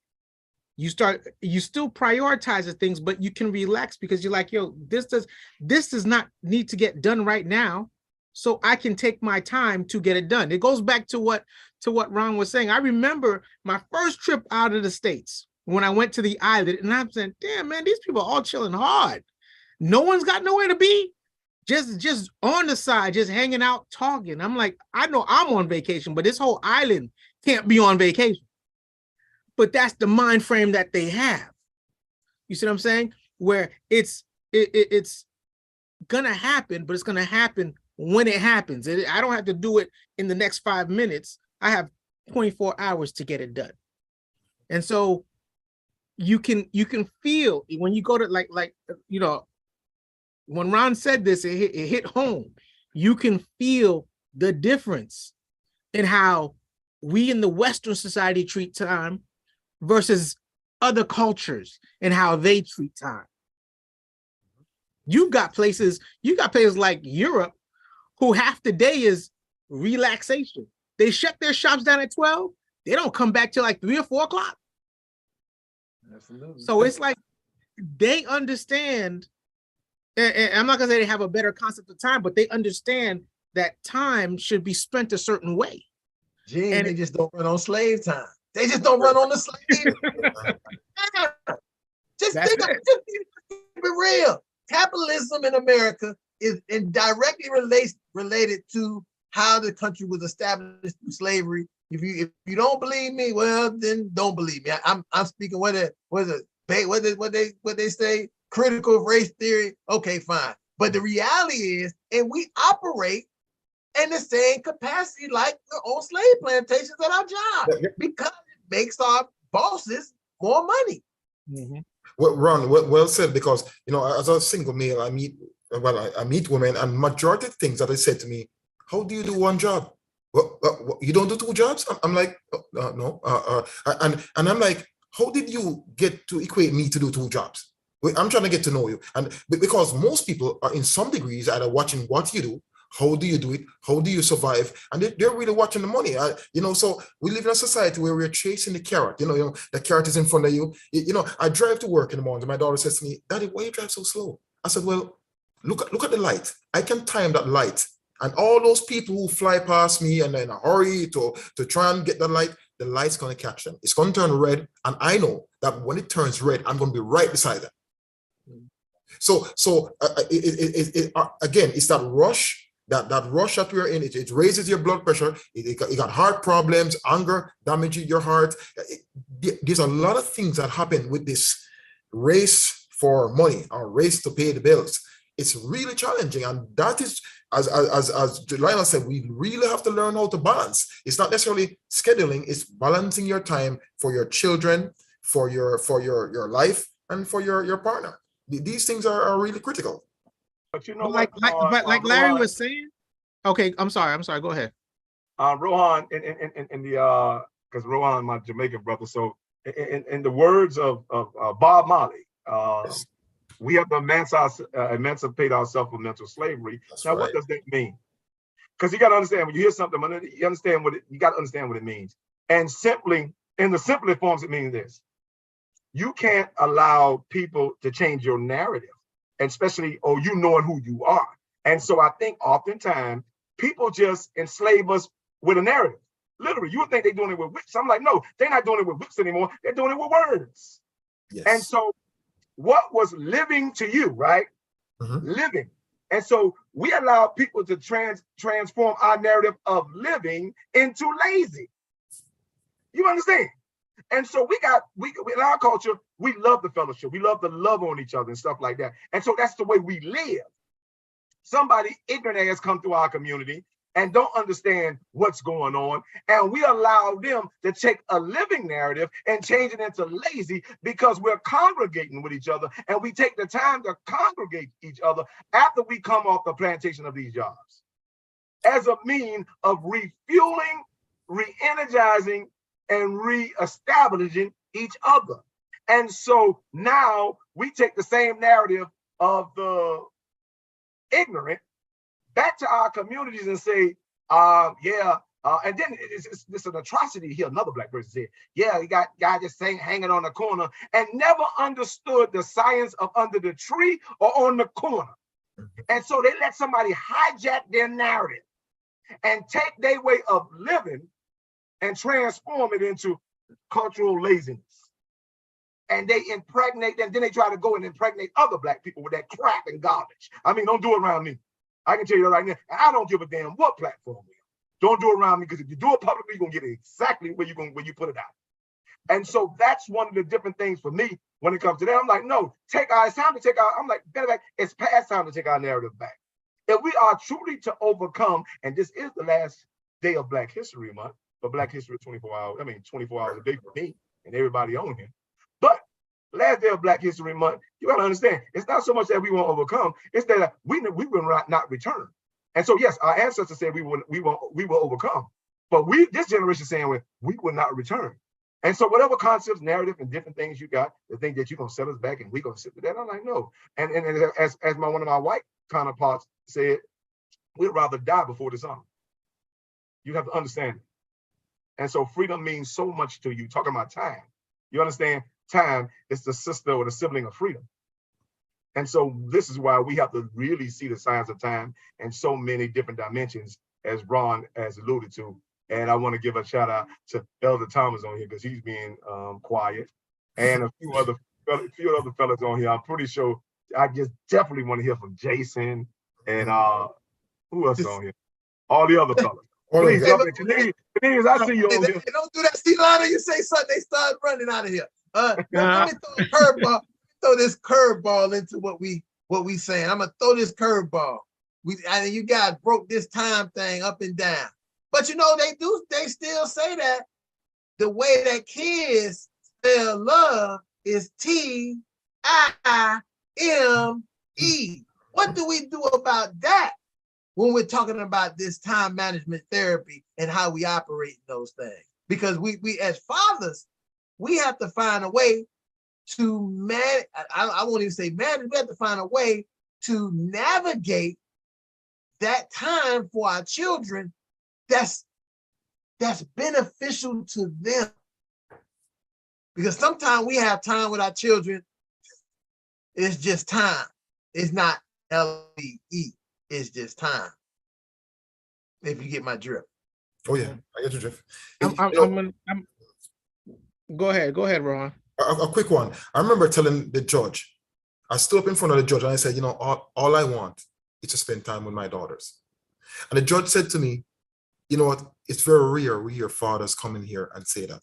You still prioritize the things, but you can relax, because you're like, yo, this does not need to get done right now, so I can take my time to get it done. It goes back to what Ron was saying. I remember my first trip out of the States, when I went to the island, and I'm saying, damn, man, these people are all chilling hard. No one's got nowhere to be. Just on the side, just hanging out, talking. I'm like, I know I'm on vacation, but this whole island can't be on vacation. But that's the mind frame that they have. You see what I'm saying? Where it's gonna happen, but it's gonna happen when it happens. I don't have to do it in the next 5 minutes. I have 24 hours to get it done. And so you can feel when you go to like when Ron said this, it hit home. You can feel the difference in how we in the Western society treat time versus other cultures and how they treat time. You got places like Europe who half the day is relaxation. They shut their shops down at 12. They don't come back till like 3 or 4 o'clock. Absolutely. So it's like they understand, and I'm not gonna say they have a better concept of time, but they understand that time should be spent a certain way. Gene, And they just don't run on slave time. They just don't run on the slave. Just keep it real. Capitalism in America is directly related to how the country was established through slavery. If you don't believe me, well, then don't believe me. I'm speaking what they say, critical race theory. Okay, fine. But the reality is, and we operate in the same capacity like the old slave plantations at our job, because it makes our bosses more money. Mhm. Well, Ron, well said, because, you know, as a single male, I meet women, and majority of things that they said to me, how do you do one job? What, you don't do two jobs? I'm like, no. And I'm like, how did you get to equate me to do two jobs? I'm trying to get to know you. And because most people are in some degrees either watching what you do, how do you do it, how do you survive, and they're really watching the money. You know, so we live in a society where we're chasing the carrot. You know, the carrot is in front of you. You know, I drive to work in the morning. My daughter says to me, Daddy, why you drive so slow? I said, well, look at the light. I can time that light. And all those people who fly past me and in a hurry to try and get the light's going to catch them. It's going to turn red. And I know that when it turns red, I'm going to be right beside them. So again, it's that rush. That rush that we're in, it raises your blood pressure. You got heart problems, anger, damaging your heart. There's a lot of things that happen with this race for money or race to pay the bills. It's really challenging, and that is, as Lionel said, we really have to learn how to balance. It's not necessarily scheduling; it's balancing your time for your children, for your life, and for your partner. These things are really critical. But you know But what? like Larry was saying. Okay, I'm sorry. Go ahead. Rohan, in the because Rohan, my Jamaican brother. So in the words of Bob Marley, Yes. we have to emancipate ourselves from mental slavery. That's now, right. what does that mean? Because you got to understand, when you hear something, you understand you got to understand what it means. And simply, in the simplest forms, it means this: you can't allow people to change your narrative, and especially, you knowing who you are. And so I think oftentimes people just enslave us with a narrative. Literally, you would think they're doing it with whips. I'm like, no, they're not doing it with whips anymore. They're doing it with words. Yes. And so what was living to you, right? Mm-hmm. Living. And so we allow people to transform our narrative of living into lazy. You understand? And so we in our culture, we love the fellowship. We love to love on each other and stuff like that. And so that's the way we live. Somebody ignorant has come through our community and don't understand what's going on. And we allow them to take a living narrative and change it into lazy because we're congregating with each other. And we take the time to congregate each other after we come off the plantation of these jobs as a mean of refueling, re-energizing, and re-establishing each other. And so now we take the same narrative of the ignorant back to our communities and say, and then it's an atrocity here. Another black person said, yeah, you got guy just saying hanging on the corner and never understood the science of under the tree or on the corner. And so they let somebody hijack their narrative and take their way of living and transform it into cultural laziness. And they impregnate, and then they try to go and impregnate other black people with that crap and garbage. I mean, don't do it around me. I can tell you that right now. And I don't give a damn what platform we are. Don't do it around me, because if you do it publicly, you're gonna get it exactly where you put it out. And so that's one of the different things for me when it comes to that. I'm like, no, it's time to take our, I'm like, better back, it's past time to take our narrative back. If we are truly to overcome, and this is the last day of Black History Month, but Black History 24 hours, 24 hours a day for me and everybody on here. But last day of Black History Month, you gotta understand, it's not so much that we won't overcome, it's that we will not return. And so yes, our ancestors said we will overcome. But this generation saying we will not return. And so whatever concepts, narrative, and different things you got, the thing that you're gonna set us back and we're gonna sit with that, I'm like, no. And as one of my white counterparts said, we'd rather die before dishonor. You have to understand it. And so freedom means so much to you. Talking about time. You understand? Time is the sister or the sibling of freedom. And so this is why we have to really see the science of time in so many different dimensions, as Ron has alluded to. And I want to give a shout out to Elder Thomas on here because he's being quiet, and a few other fellas on here. I'm pretty sure I just definitely want to hear from Jason and who else is on here? All the other fellas. Please jump in. Canadians, I see you on here. Don't do that. See, Lana, you say something, they start running out of here. Let me throw a curveball. Throw this curveball into what we what we saying. I'm gonna throw this curveball. You guys broke this time thing up and down. But you know, they still say that the way that kids spell love is T-I-M-E. What do we do about that when we're talking about this time management therapy and how we operate in those things? Because we as fathers, we have to find a way to manage. I won't even say manage. We have to find a way to navigate that time for our children that's beneficial to them. Because sometimes we have time with our children, it's just time. It's not L-E-E, it's just time. If you get my drift. Oh yeah, I get your drift. Go ahead, Ron. A quick one. I remember telling the judge, I stood up in front of the judge and I said, you know, all I want is to spend time with my daughters. And the judge said to me, you know what, it's very rare we hear fathers come in here and say that.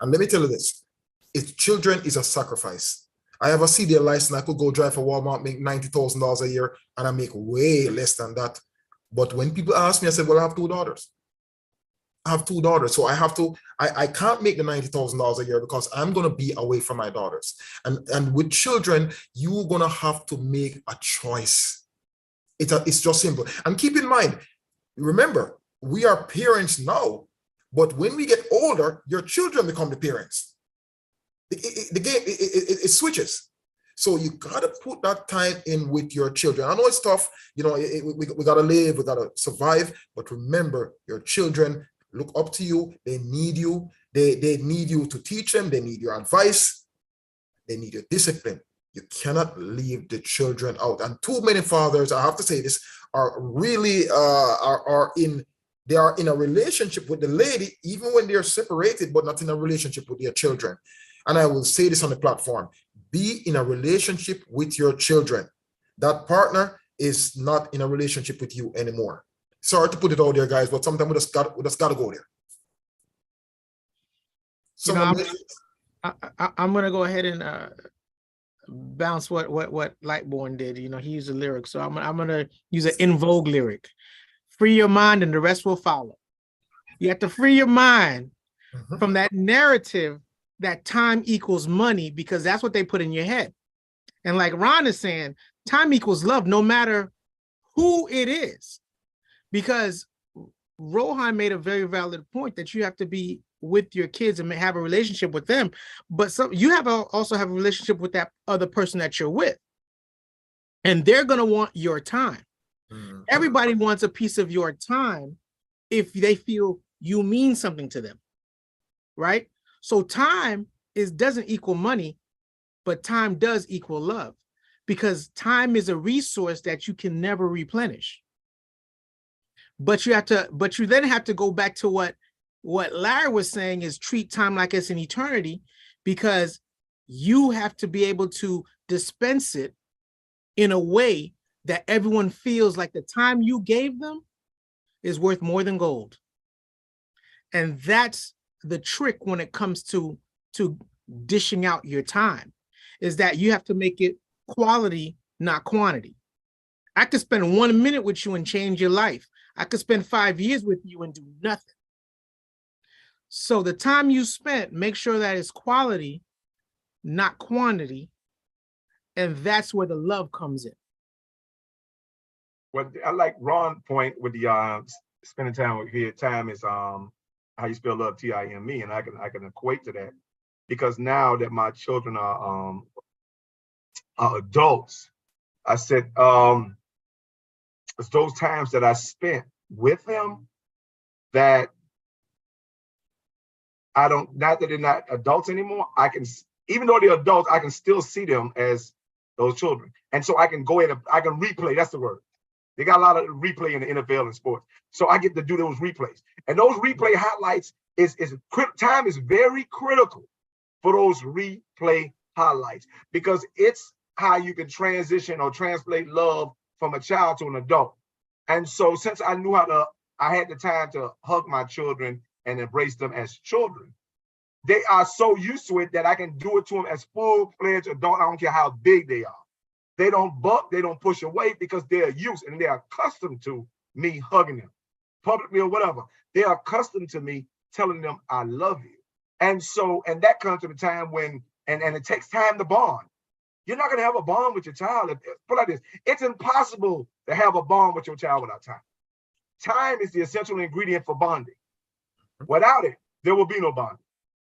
And let me tell you this, children is a sacrifice. I have a CDL license, I could go drive for Walmart, make $90,000 a year, and I make way less than that. But when people ask me, I said, well, I have two daughters. So I can't make the $90,000 a year because I'm going to be away from my daughters. And with children, you're going to have to make a choice. It's just simple. And keep in mind, remember, we are parents now, but when we get older, your children become the parents. The game, it switches. So you got to put that time in with your children. I know it's tough, you know, we got to live, we got to survive, but remember, your children look up to you. They need you. They need you to teach them. They need your advice. They need your discipline. You cannot leave the children out. And too many fathers, I have to say this, are really they are in a relationship with the lady, even when they're separated, but not in a relationship with their children. And I will say this on the platform, be in a relationship with your children. That partner is not in a relationship with you anymore. Sorry to put it out there, guys, but sometimes we just got to go there. So I'm gonna go ahead and bounce what Lightborn did. You know, he used a lyric, so I'm gonna use an In Vogue lyric. Free your mind and the rest will follow. You have to free your mind from that narrative that time equals money, because that's what they put in your head. And like Ron is saying, time equals love, no matter who it is. Because Rohan made a very valid point that you have to be with your kids and have a relationship with them, but you also have a relationship with that other person that you're with, and they're going to want your time. Everybody wants a piece of your time if they feel you mean something to them, right? So time doesn't equal money, but time does equal love, because time is a resource that you can never replenish. But you then have to go back to what Larry was saying, is treat time like it's an eternity, because you have to be able to dispense it in a way that everyone feels like the time you gave them is worth more than gold. And that's the trick when it comes to dishing out your time, is that you have to make it quality, not quantity. I could spend 1 minute with you and change your life. I could spend 5 years with you and do nothing. So the time you spent, make sure that it's quality, not quantity. And that's where the love comes in. Well, I like Ron's point with the spending time with your time is how you spell love, T-I-M-E, and I can equate to that, because now that my children are adults, I said it's those times that I spent with them that I don't, not that they're not adults anymore, I can, even though they're adults, I can still see them as those children. And so I can go in and I can replay, that's the word. They got a lot of replay in the NFL and sports. So I get to do those replays. And those replay highlights time is very critical for those replay highlights, because it's how you can transition or translate love from a child to an adult. And so since I knew I had the time to hug my children and embrace them as children, they are so used to it that I can do it to them as full-fledged adult. I don't care how big they are. They don't buck, they don't push away because they're used and they're accustomed to me hugging them publicly or whatever. They're accustomed to me telling them I love you. And so, and that comes to the time when, and it takes time to bond. You're not going to have a bond with your child. Put like this, it's impossible to have a bond with your child without time. Time is the essential ingredient for bonding. Without it, there will be no bonding.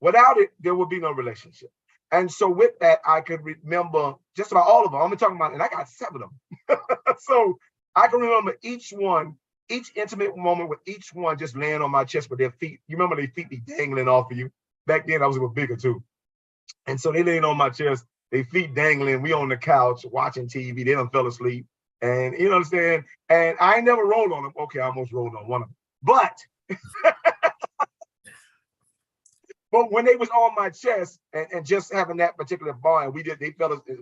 Without it, there will be no relationship. And so with that, I could remember just about all of them. I'm talking about, and I got 7 of them. So I can remember each one, each intimate moment with each one just laying on my chest with their feet. You remember their feet be dangling off of you? Back then, I was a little bigger too. And so they laying on my chest, their feet dangling. We on the couch watching TV. They done fell asleep. And you know what I'm saying? And I ain't never rolled on them. Okay, I almost rolled on one of them. But but when they was on my chest and just having that particular bond, they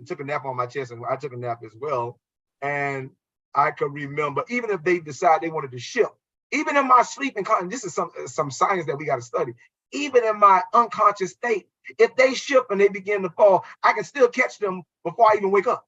took a nap on my chest and I took a nap as well. And I could remember, even if they decide they wanted to ship, even in my sleep and this is some science that we got to study, even in my unconscious state, if they ship and they begin to fall, I can still catch them before I even wake up.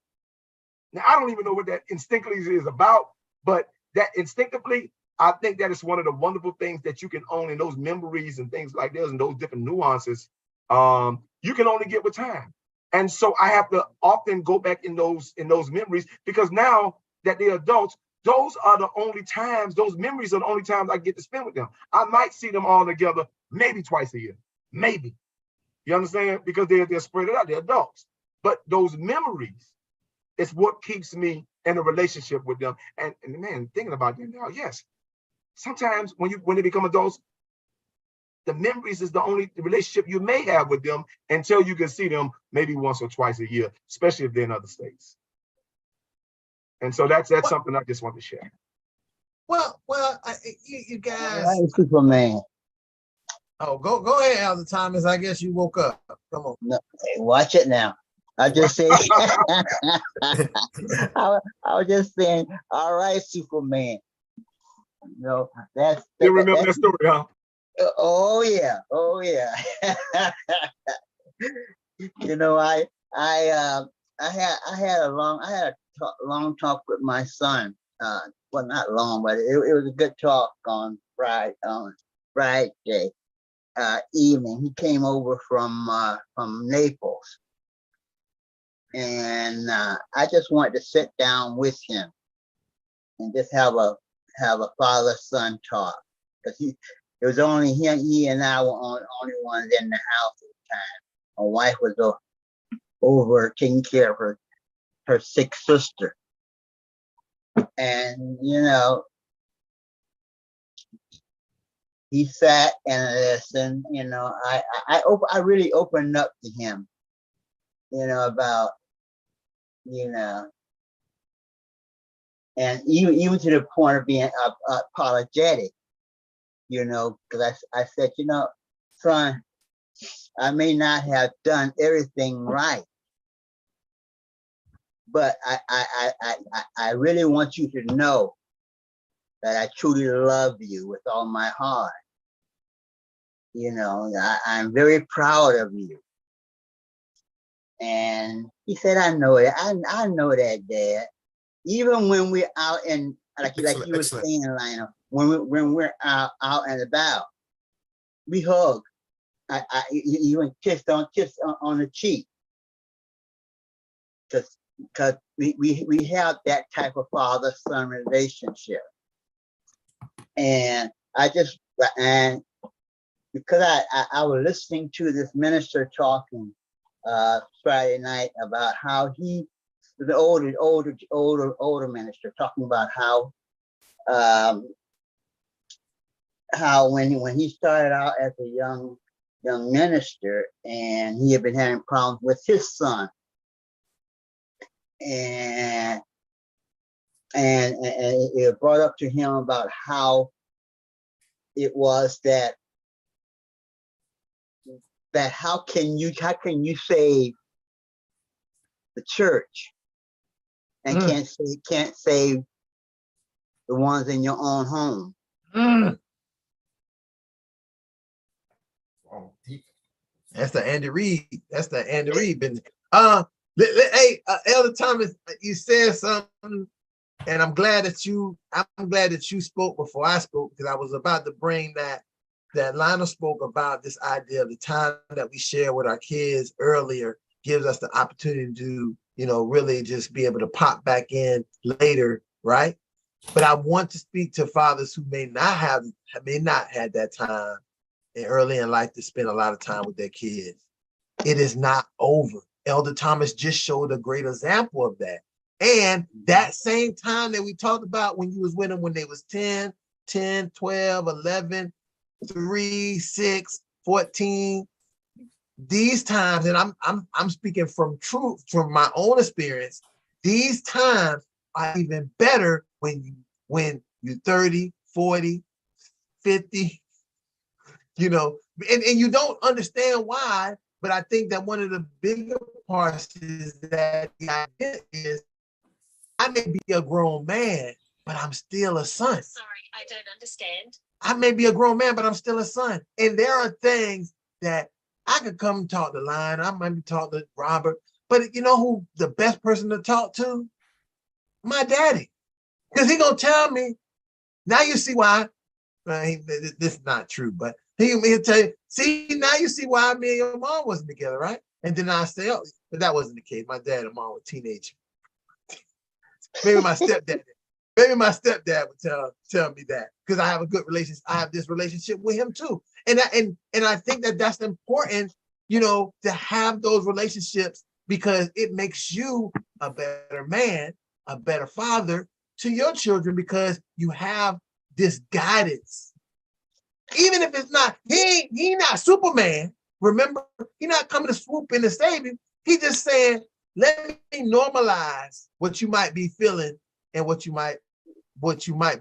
Now, I don't even know what that instinctively is about, but that instinctively, I think that is one of the wonderful things that you can own in those memories and things like this and those different nuances. You can only get with time. And so I have to often go back in those memories because now that they're adults, those are the only times, those memories are the only times I get to spend with them. I might see them all together maybe twice a year, maybe. You understand? Because they're spread out, they're adults. But those memories is what keeps me in a relationship with them. And man, thinking about them now, yes. Sometimes when they become adults, the memories is the only relationship you may have with them until you can see them maybe once or twice a year, especially if they're in other states. And so that's something I just want to share. Well, you guys. All right, Superman. Oh, go ahead, Elder Thomas. I guess you woke up. Come on. No, hey, watch it now. I just said. I was just saying. All right, Superman. No, You remember that story, huh? Oh yeah, oh yeah. You know, I had a long talk with my son. Well, not long, but it was a good talk on Friday evening. He came over from Naples, and I just wanted to sit down with him and just have a father-son talk, because it was only he and I were only ones in the house at the time. My wife was over taking care of her sick sister, and you know, he sat and listened. You know, I really opened up to him, you know, about, you know, and even to the point of being apologetic, you know, because I said, you know, son, I may not have done everything right, but I really want you to know that I truly love you with all my heart. You know, I'm very proud of you. And he said, I know it. I know that, Dad. Even when we're out and like you were saying, Lionel, when we're out and about, we hug. I even kiss on the cheek, because we have that type of father-son relationship. And because I was listening to this minister talking Friday night about how the older minister talking about how when he started out as a young minister, and he had been having problems with his son, and it brought up to him about how it was that how can you save the church and can't save the ones in your own home. That's the Andy Reid. That's the Andy Reid business. Hey, Elder Thomas, you said something, and I'm glad that you spoke before I spoke, because I was about to bring that Lionel spoke about this idea of the time that we share with our kids earlier gives us the opportunity to, really just be able to pop back in later, right? But I want to speak to fathers who may not had that time early in life to spend a lot of time with their kids. It is not over. Elder Thomas just showed a great example of that. And that same time that we talked about when you was with them when they was 10, 12, 11, 3, 6, 14, these times, and I'm speaking from my own experience, these times are even better when you're 30, 40, 50, and you don't understand why, but I think that one of the bigger parts is that the idea is I may be a grown man, but I'm still a son. Sorry, I don't understand. I may be a grown man, but I'm still a son. And there are things that I could come and talk to Lion. I might be talk to Robert, but you know who the best person to talk to? My daddy. Because he gonna tell me, now you see why, this is not true, but he'll tell you, see, now you see why me and your mom wasn't together, right? And then I say, oh, but that wasn't the case. My dad and mom were teenagers. Maybe my stepdad would tell me that, because I have a good relationship. I have this relationship with him too. And I think that that's important, to have those relationships, because it makes you a better man, a better father to your children, because you have this guidance. Even if it's not, he not Superman. Remember, he not coming to swoop in and save you. He just saying, let me normalize what you might be feeling and what you might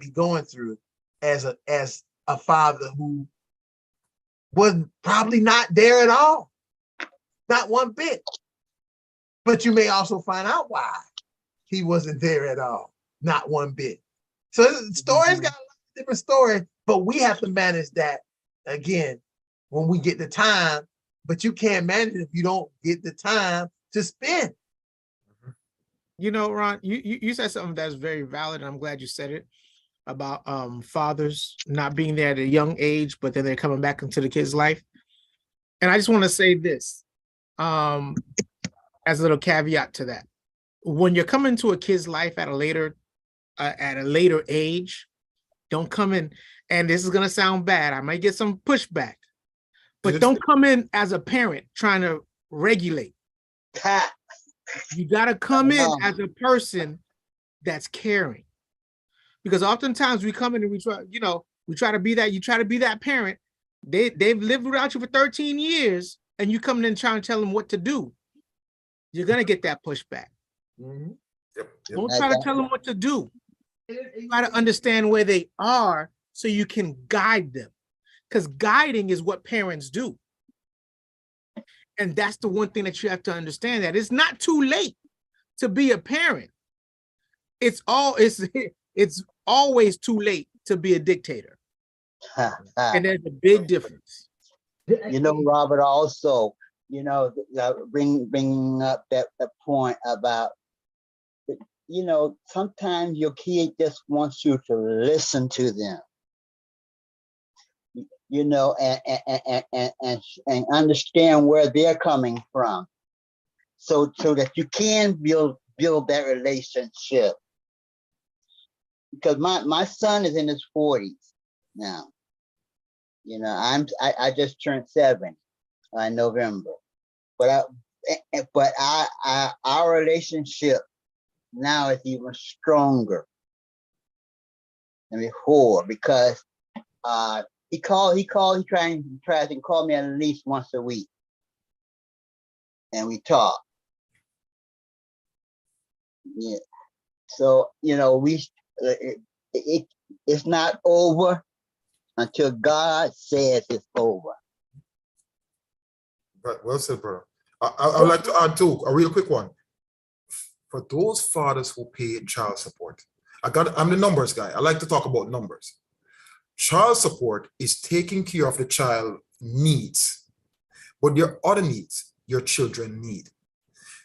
be going through as a father who was probably not there at all, not one bit. But you may also find out why he wasn't there at all, not one bit. So stories got a lot of different stories, but we have to manage that again when we get the time. But you can't manage it if you don't get the time to spend. Ron, you said something that's very valid, and I'm glad you said it about fathers not being there at a young age, but then they're coming back into the kid's life. And I just want to say this as a little caveat to that. When you're coming to a kid's life at a later age, don't come in, and this is going to sound bad, I might get some pushback, but don't come in as a parent trying to regulate. You got to come in as a person that's caring, because oftentimes we come in and we try to be that. You try to be that parent. They've lived without you for 13 years, and you come in and trying to tell them what to do. You're gonna get that pushback. Mm-hmm. Yep. Don't try to tell them what to do. Try to understand where they are so you can guide them, because guiding is what parents do. And that's the one thing that you have to understand, that it's not too late to be a parent. It's always too late to be a dictator. And there's a big difference. Robert, also, bringing up that point about, sometimes your kid just wants you to listen to them. And understand where they're coming from, so that you can build that relationship. Because my son is in his 40s now. I just turned 7 in November, but our relationship now is even stronger than before, because he tries to call me at least once a week, and we talk. Yeah. So it's not over until God says it's over. Right, well said, brother. I would like to add too a real quick one. For those fathers who pay child support, I'm the numbers guy. I like to talk about numbers. Child support is taking care of the child needs, but there are other needs your children need.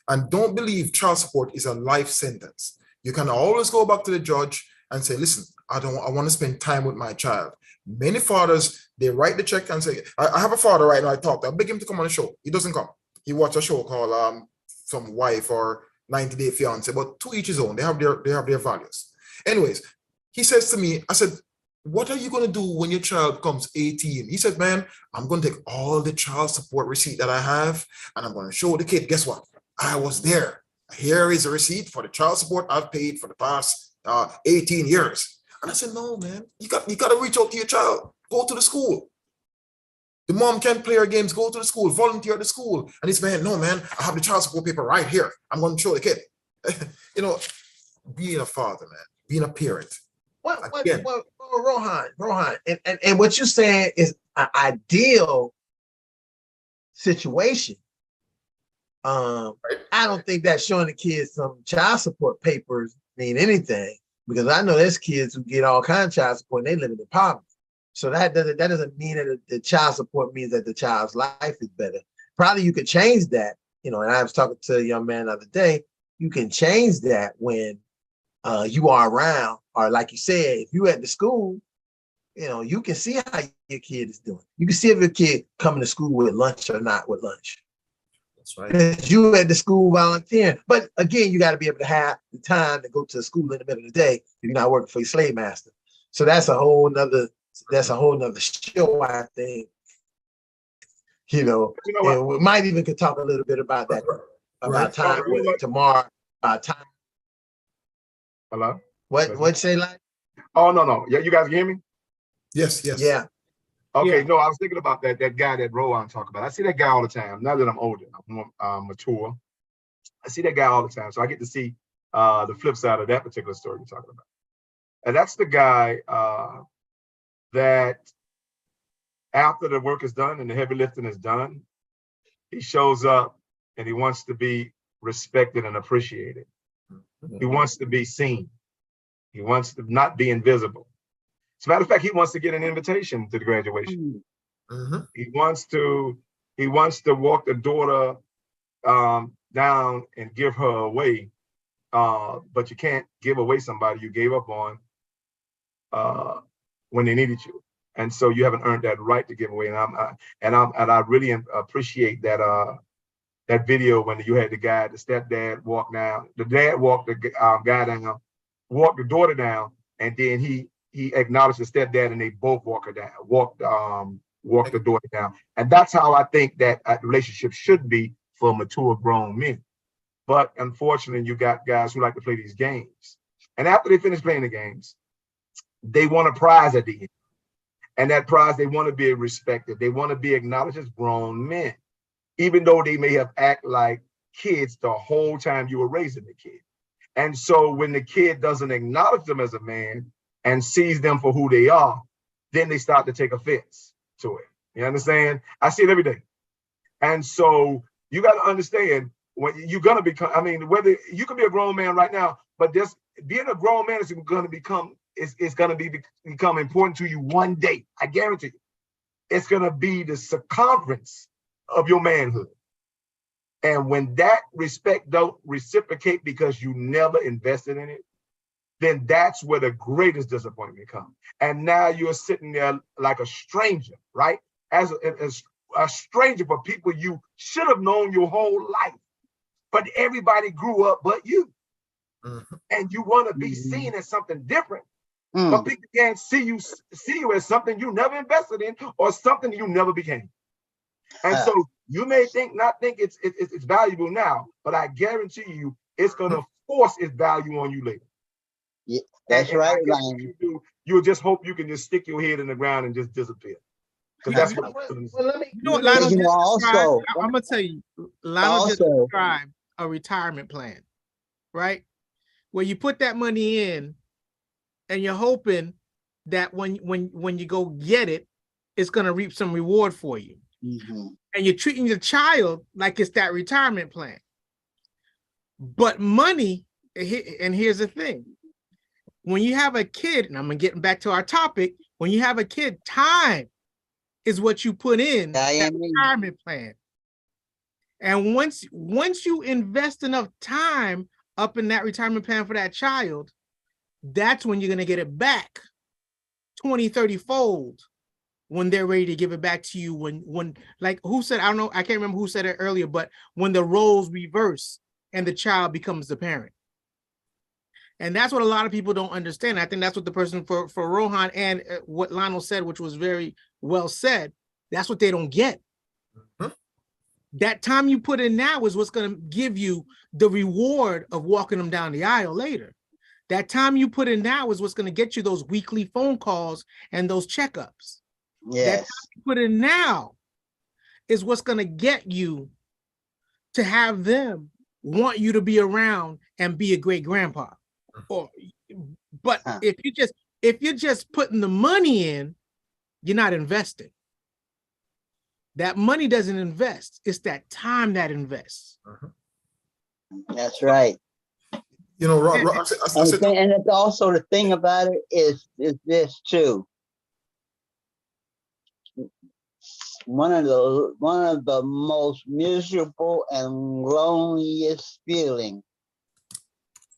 And don't believe child support is a life sentence. You can always go back to the judge and say, listen, I want to spend time with my child. Many fathers, they write the check and say, I have a father right now I talked to. I beg him to come on the show. He doesn't come. He watched a show called Some Wife or 90 Day Fiance, but to each his own. They have their values. Anyways, he says to me, I said, what are you going to do when your child becomes 18? He said, man, I'm going to take all the child support receipt that I have and I'm going to show the kid, guess what? I was there. Here is a receipt for the child support I've paid for the past 18 years. And I said, no, man, you got to reach out to your child. Go to the school. The mom can't play her games. Go to the school, volunteer at the school. And he's, man, no, man, I have the child support paper right here. I'm going to show the kid. You know, being a father, man, being a parent. Rohan, and what you're saying is an ideal situation. I don't think that showing the kids some child support papers mean anything, because I know there's kids who get all kinds of child support and they live in poverty. So that doesn't mean that the child support means that the child's life is better. Probably you could change that, you know, and I was talking to a young man the other day, you can change that when you are around, or like you said, if you at the school, you know, you can see how your kid is doing. You can see if your kid coming to school with lunch or not with lunch. That's right. Because you at the school volunteering. But again, you got to be able to have the time to go to school in the middle of the day if you're not working for your slave master. So that's a whole nother show, I think. You know and we might even could talk a little bit about that, about time tomorrow, time. Hello? What'd say, like? Oh, no. Yeah, you guys hear me? Yes. Yeah. Okay, Yeah. no, I was thinking about that guy that Rowan talked about. I see that guy all the time. Now that I'm older, I'm more mature, I see that guy all the time. So I get to see the flip side of that particular story we're talking about. And that's the guy that after the work is done and the heavy lifting is done, he shows up and he wants to be respected and appreciated. He wants to be seen. He wants to not be invisible. As a matter of fact, he wants to get an invitation to the graduation. Mm-hmm. He wants to walk the daughter down and give her away. But you can't give away somebody you gave up on when they needed you. And so you haven't earned that right to give away. And I really appreciate that that video when you had the stepdad walk down. The dad walked the guy down, walked the daughter down, and then he acknowledged the stepdad, and they both walked the daughter down. And that's how I think that a relationship should be for mature grown men. But unfortunately, you got guys who like to play these games. And after they finish playing the games, they want a prize at the end. And that prize, they want to be respected. They want to be acknowledged as grown men, even though they may have acted like kids the whole time you were raising the kid. And so when the kid doesn't acknowledge them as a man and sees them for who they are, then they start to take offense to it. You understand? I see it every day. And so you got to understand, when you're going to become, I mean, whether you can be a grown man right now, but just being a grown man is going to become important to you one day. I guarantee you. It's going to be the circumference of your manhood. And when that respect don't reciprocate because you never invested in it, then that's where the greatest disappointment comes. And now you're sitting there like a stranger, right? As a stranger for people you should have known your whole life. But everybody grew up but you. Mm-hmm. And you want to be seen as something different. But people can't see you as something you never invested in or something you never became. And so you may not think it's valuable now, but I guarantee you it's going to force its value on you later. Yeah, that's right. You'll just hope you can just stick your head in the ground and just disappear. Because that's what. Also, I'm gonna tell you, Lionel just described a retirement plan, right? Where you put that money in, and you're hoping that when you go get it, it's gonna reap some reward for you. Mm-hmm. And you're treating your child like it's that retirement plan. But money, and here's the thing. When you have a kid, and I'm getting back to our topic, when you have a kid, time is what you put in that retirement plan. And once you invest enough time up in that retirement plan for that child, that's when you're going to get it back 20, 30 fold when they're ready to give it back to you. When like who said, I don't know, I can't remember who said it earlier, but when the roles reverse and the child becomes the parent. And that's what a lot of people don't understand. I think that's what the person for Rohan and what Lionel said, which was very well said. That's what they don't get. That time you put in now is what's going to give you the reward of walking them down the aisle later. That time you put in now is what's going to get you those weekly phone calls and those checkups. Yes. That time you put in now is what's going to get you to have them want you to be around and be a great grandpa. But if you're just putting the money in, you're not investing. That money doesn't invest. It's that time that invests. That's right. You know, And it's also the thing about it is this too. One of the most miserable and loneliest feeling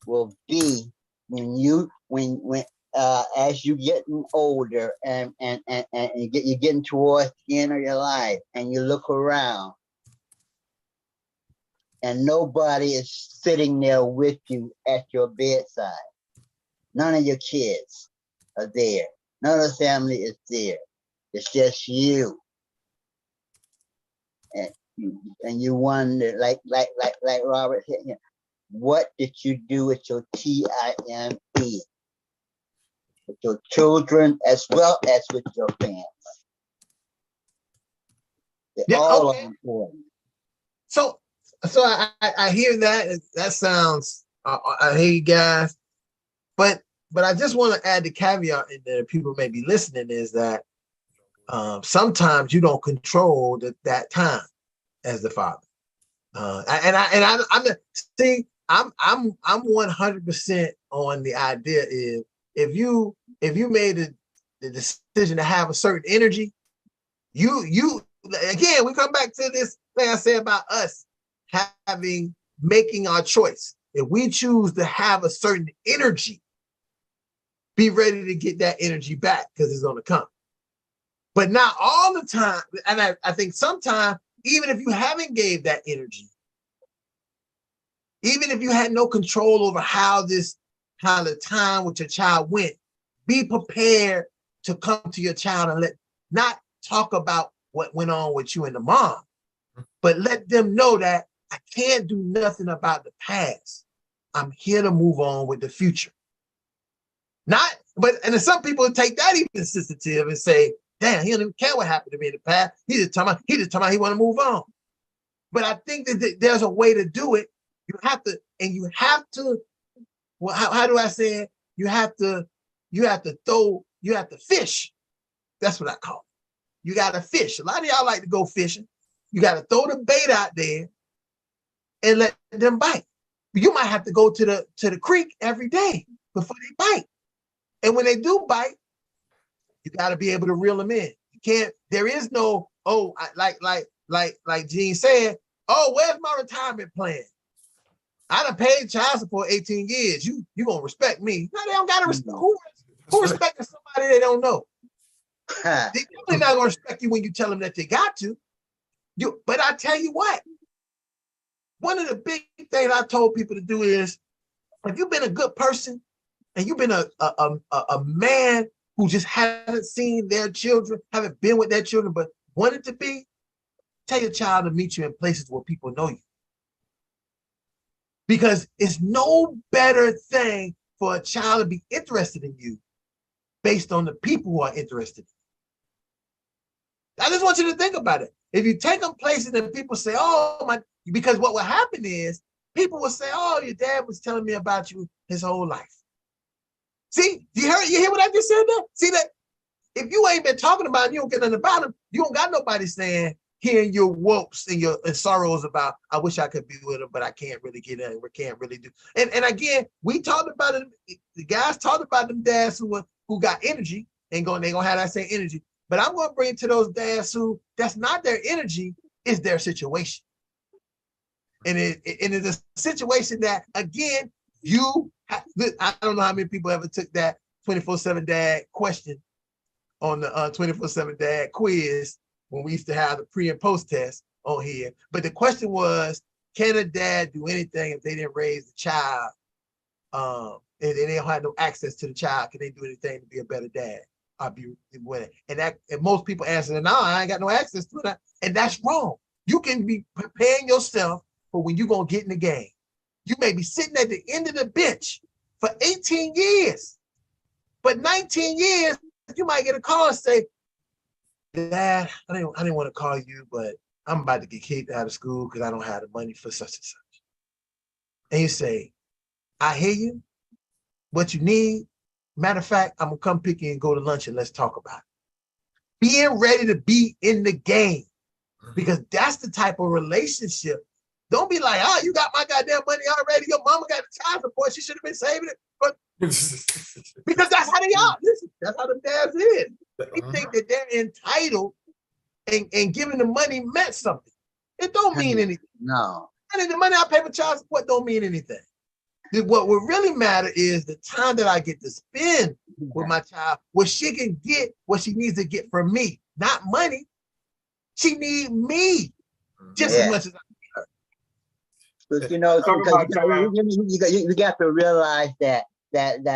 will be when as you getting older and you're getting towards the end of your life and you look around and nobody is sitting there with you at your bedside. None of your kids are there. None of the family is there. It's just you. And you wonder, like Robert said, what did you do with your TIME? With your children as well as with your family. They're all important. So I hear that. That sounds. I hear you guys, but I just want to add the caveat in there. People may be listening is that sometimes you don't control that time as the father. I'm 100% on the idea is if you made the decision to have a certain energy, you again, we come back to this thing I said about us making our choice. If we choose to have a certain energy, be ready to get that energy back because it's going to come. But not all the time. And I think sometimes, even if you haven't gave that energy, even if you had no control over how the time with your child went, be prepared to come to your child and not talk about what went on with you and the mom, but let them know that I can't do nothing about the past. I'm here to move on with the future. And then some people take that even sensitive and say, damn, he don't even care what happened to me in the past. He just talking about he want to move on. But I think that there's a way to do it. You have to, well, how do I say it? You have to fish. That's what I call it. You got to fish. A lot of y'all like to go fishing. You got to throw the bait out there and let them bite. You might have to go to the creek every day before they bite. And when they do bite, you got to be able to reel them in. You can't, there is no, like Gene said, oh, where's my retirement plan? I done paid child support 18 years. You gonna respect me. No, they don't gotta respect. Who respecting somebody they don't know? They're definitely not gonna respect you when you tell them that they got to. But I tell you what, one of the big things I told people to do is, if you've been a good person and you've been a man who just haven't seen their children, haven't been with their children, but wanted to be, tell your child to meet you in places where people know you. Because it's no better thing for a child to be interested in you based on the people who are interested in you. I just want you to think about it. If you take them places and people say, oh, because what will happen is people will say, oh, your dad was telling me about you his whole life. See, you hear what I just said there? See that if you ain't been talking about him, you don't get nothing about him, you don't got nobody hearing your whoops and your sorrows about, I wish I could be with him, but I can't really get in, we can't really do. And again, we talked about it, the guys talked about them dads who got energy and they gonna have that same energy. But I'm gonna bring it to those dads who that's not their energy, it's their situation. And it's a situation that, again, I don't know how many people ever took that 24/7 dad question on the 24/7 dad quiz when we used to have the pre and post test on here. But the question was, can a dad do anything if they didn't raise the child? And they don't have no access to the child. Can they do anything to be a better dad? I'll be winning. And most people answer, no, I ain't got no access to that. And that's wrong. You can be preparing yourself for when you're going to get in the game. You may be sitting at the end of the bench for 18 years, but 19 years, you might get a call and say, Dad, I didn't want to call you, but I'm about to get kicked out of school because I don't have the money for such and such. And you say, I hear you. What you need, matter of fact, I'm going to come pick you and go to lunch and let's talk about it. Being ready to be in the game, because that's the type of relationship. Don't be like, oh, you got my goddamn money already. Your mama got the child support. She should have been saving it. But because that's how they are. Listen, that's how the dads is. They think that they're entitled and giving the money meant something. It don't mean anything. No. And the money I pay for child support don't mean anything. What would really matter is the time that I get to spend with my child, where she can get what she needs to get from me, not money. She needs me just as much as I need her. But you know, you got to realize that it's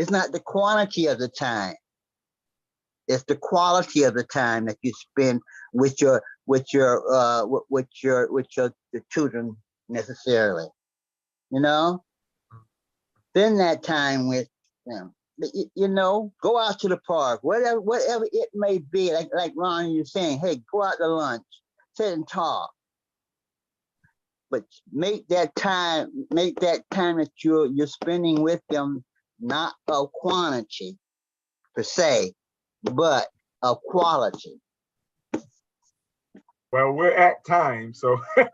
not the quantity of the time. It's the quality of the time that you spend with your the children necessarily. You know, spend that time with them. You know, go out to the park, whatever it may be. Like Ron, you're saying, hey, go out to lunch, sit and talk. But make that time that you're spending with them not of quantity per se, but of quality. Well, we're at time, so the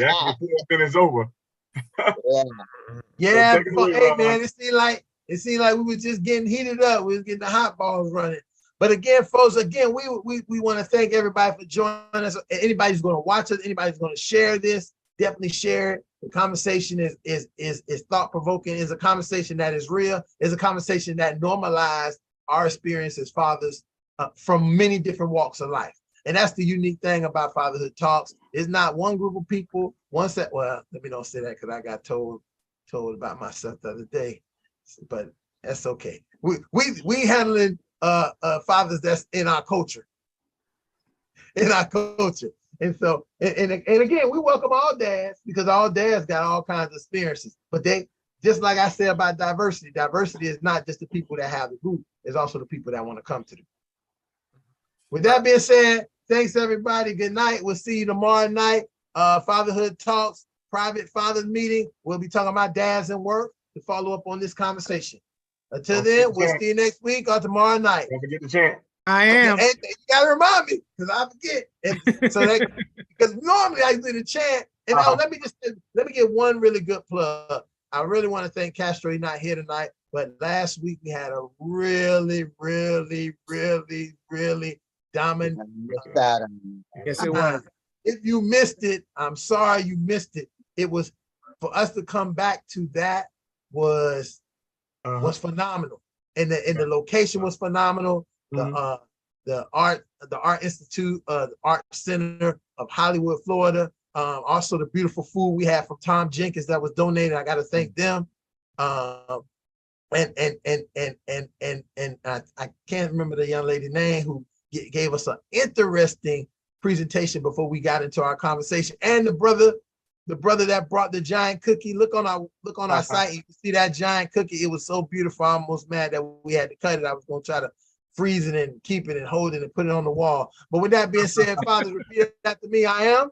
activity is over. Yeah, So take it away, hey Ron. man, it seemed like we were just getting heated up. We was getting the hot balls running. But again, folks, we want to thank everybody for joining us. Anybody who's going to watch us, anybody who's going to share this, definitely share it. The conversation is thought-provoking. It's a conversation that is real. It's a conversation that normalizes our experience as fathers from many different walks of life. And that's the unique thing about Fatherhood Talks. It's not one group of people, one set. Well, let me don't say that because I got told about myself the other day, but that's okay. We handling fathers that's in our culture, and so and again, we welcome all dads because all dads got all kinds of experiences. But they, just like I said about diversity, diversity is not just the people that have the group; it's also the people that want to come to the group. With that being said, thanks everybody. Good night. We'll see you tomorrow night. Fatherhood Talks, private fathers meeting. We'll be talking about dads and work to follow up on this conversation. Until then, we'll see you next week or tomorrow night. Don't forget the chant. I am. And you gotta remind me because I forget. And so because normally I do the chant. And let me get one really good plug. I really want to thank Castro. He's not here tonight, but last week we had a really, really, really, really dominant. Yes, it was. If you missed it, I'm sorry you missed it. It was, for us to come back to that was phenomenal. And the location was phenomenal. The Art Institute, the Art Center of Hollywood, Florida. Also the beautiful food we had from Tom Jenkins that was donated. I got to thank them. And I can't remember the young lady's name who gave us an interesting presentation before we got into our conversation. And the brother that brought the giant cookie. Look on our site. You can see that giant cookie. It was so beautiful. I'm almost mad that we had to cut it. I was going to try to freeze it and keep it and hold it and put it on the wall. But with that being said, fathers, repeat after me. I am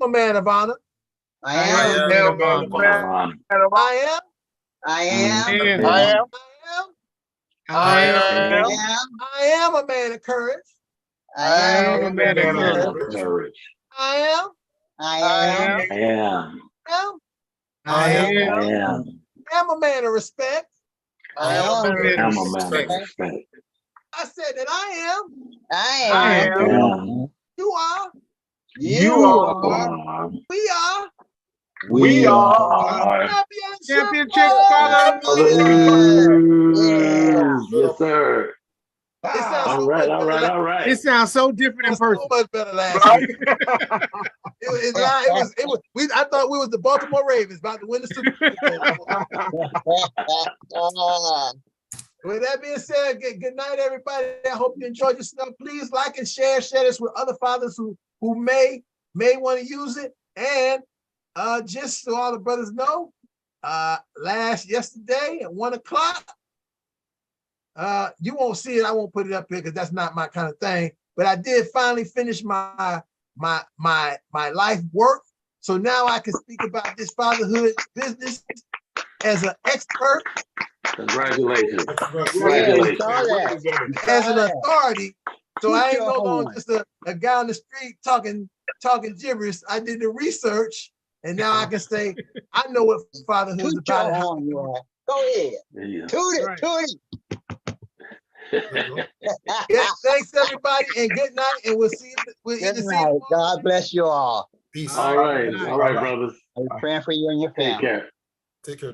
a man of honor. I am a man of courage. I am a man of courage. I am a man of respect. I am. I'm a man of respect. I said that I am. I am. Yeah. You are. You are. We are. We are. Championship fathers. Brothers. Yes, sir. It sounds All so right, much all better. right, all It right. sounds so different in It sounds person. so much better last Right? week. It was. I thought we was the Baltimore Ravens about to win the Super Bowl. With that being said, good night, everybody. I hope you enjoyed yourself. Please like and share this with other fathers who may want to use it. And just so all the brothers know, yesterday at 1 o'clock, you won't see it. I won't put it up here because that's not my kind of thing. But I did finally finish my life work. So now I can speak about this fatherhood business as an expert. Congratulations. Congratulations. As an authority. So I ain't no longer just a guy on the street talking gibberish. I did the research, and now I can say I know what fatherhood is about. Go ahead. Toot it. Yeah, thanks everybody, and good night. And we'll see you. Good night. God bless you all. Peace. All right, brothers. I'm praying for you and your family. Take care. Take care.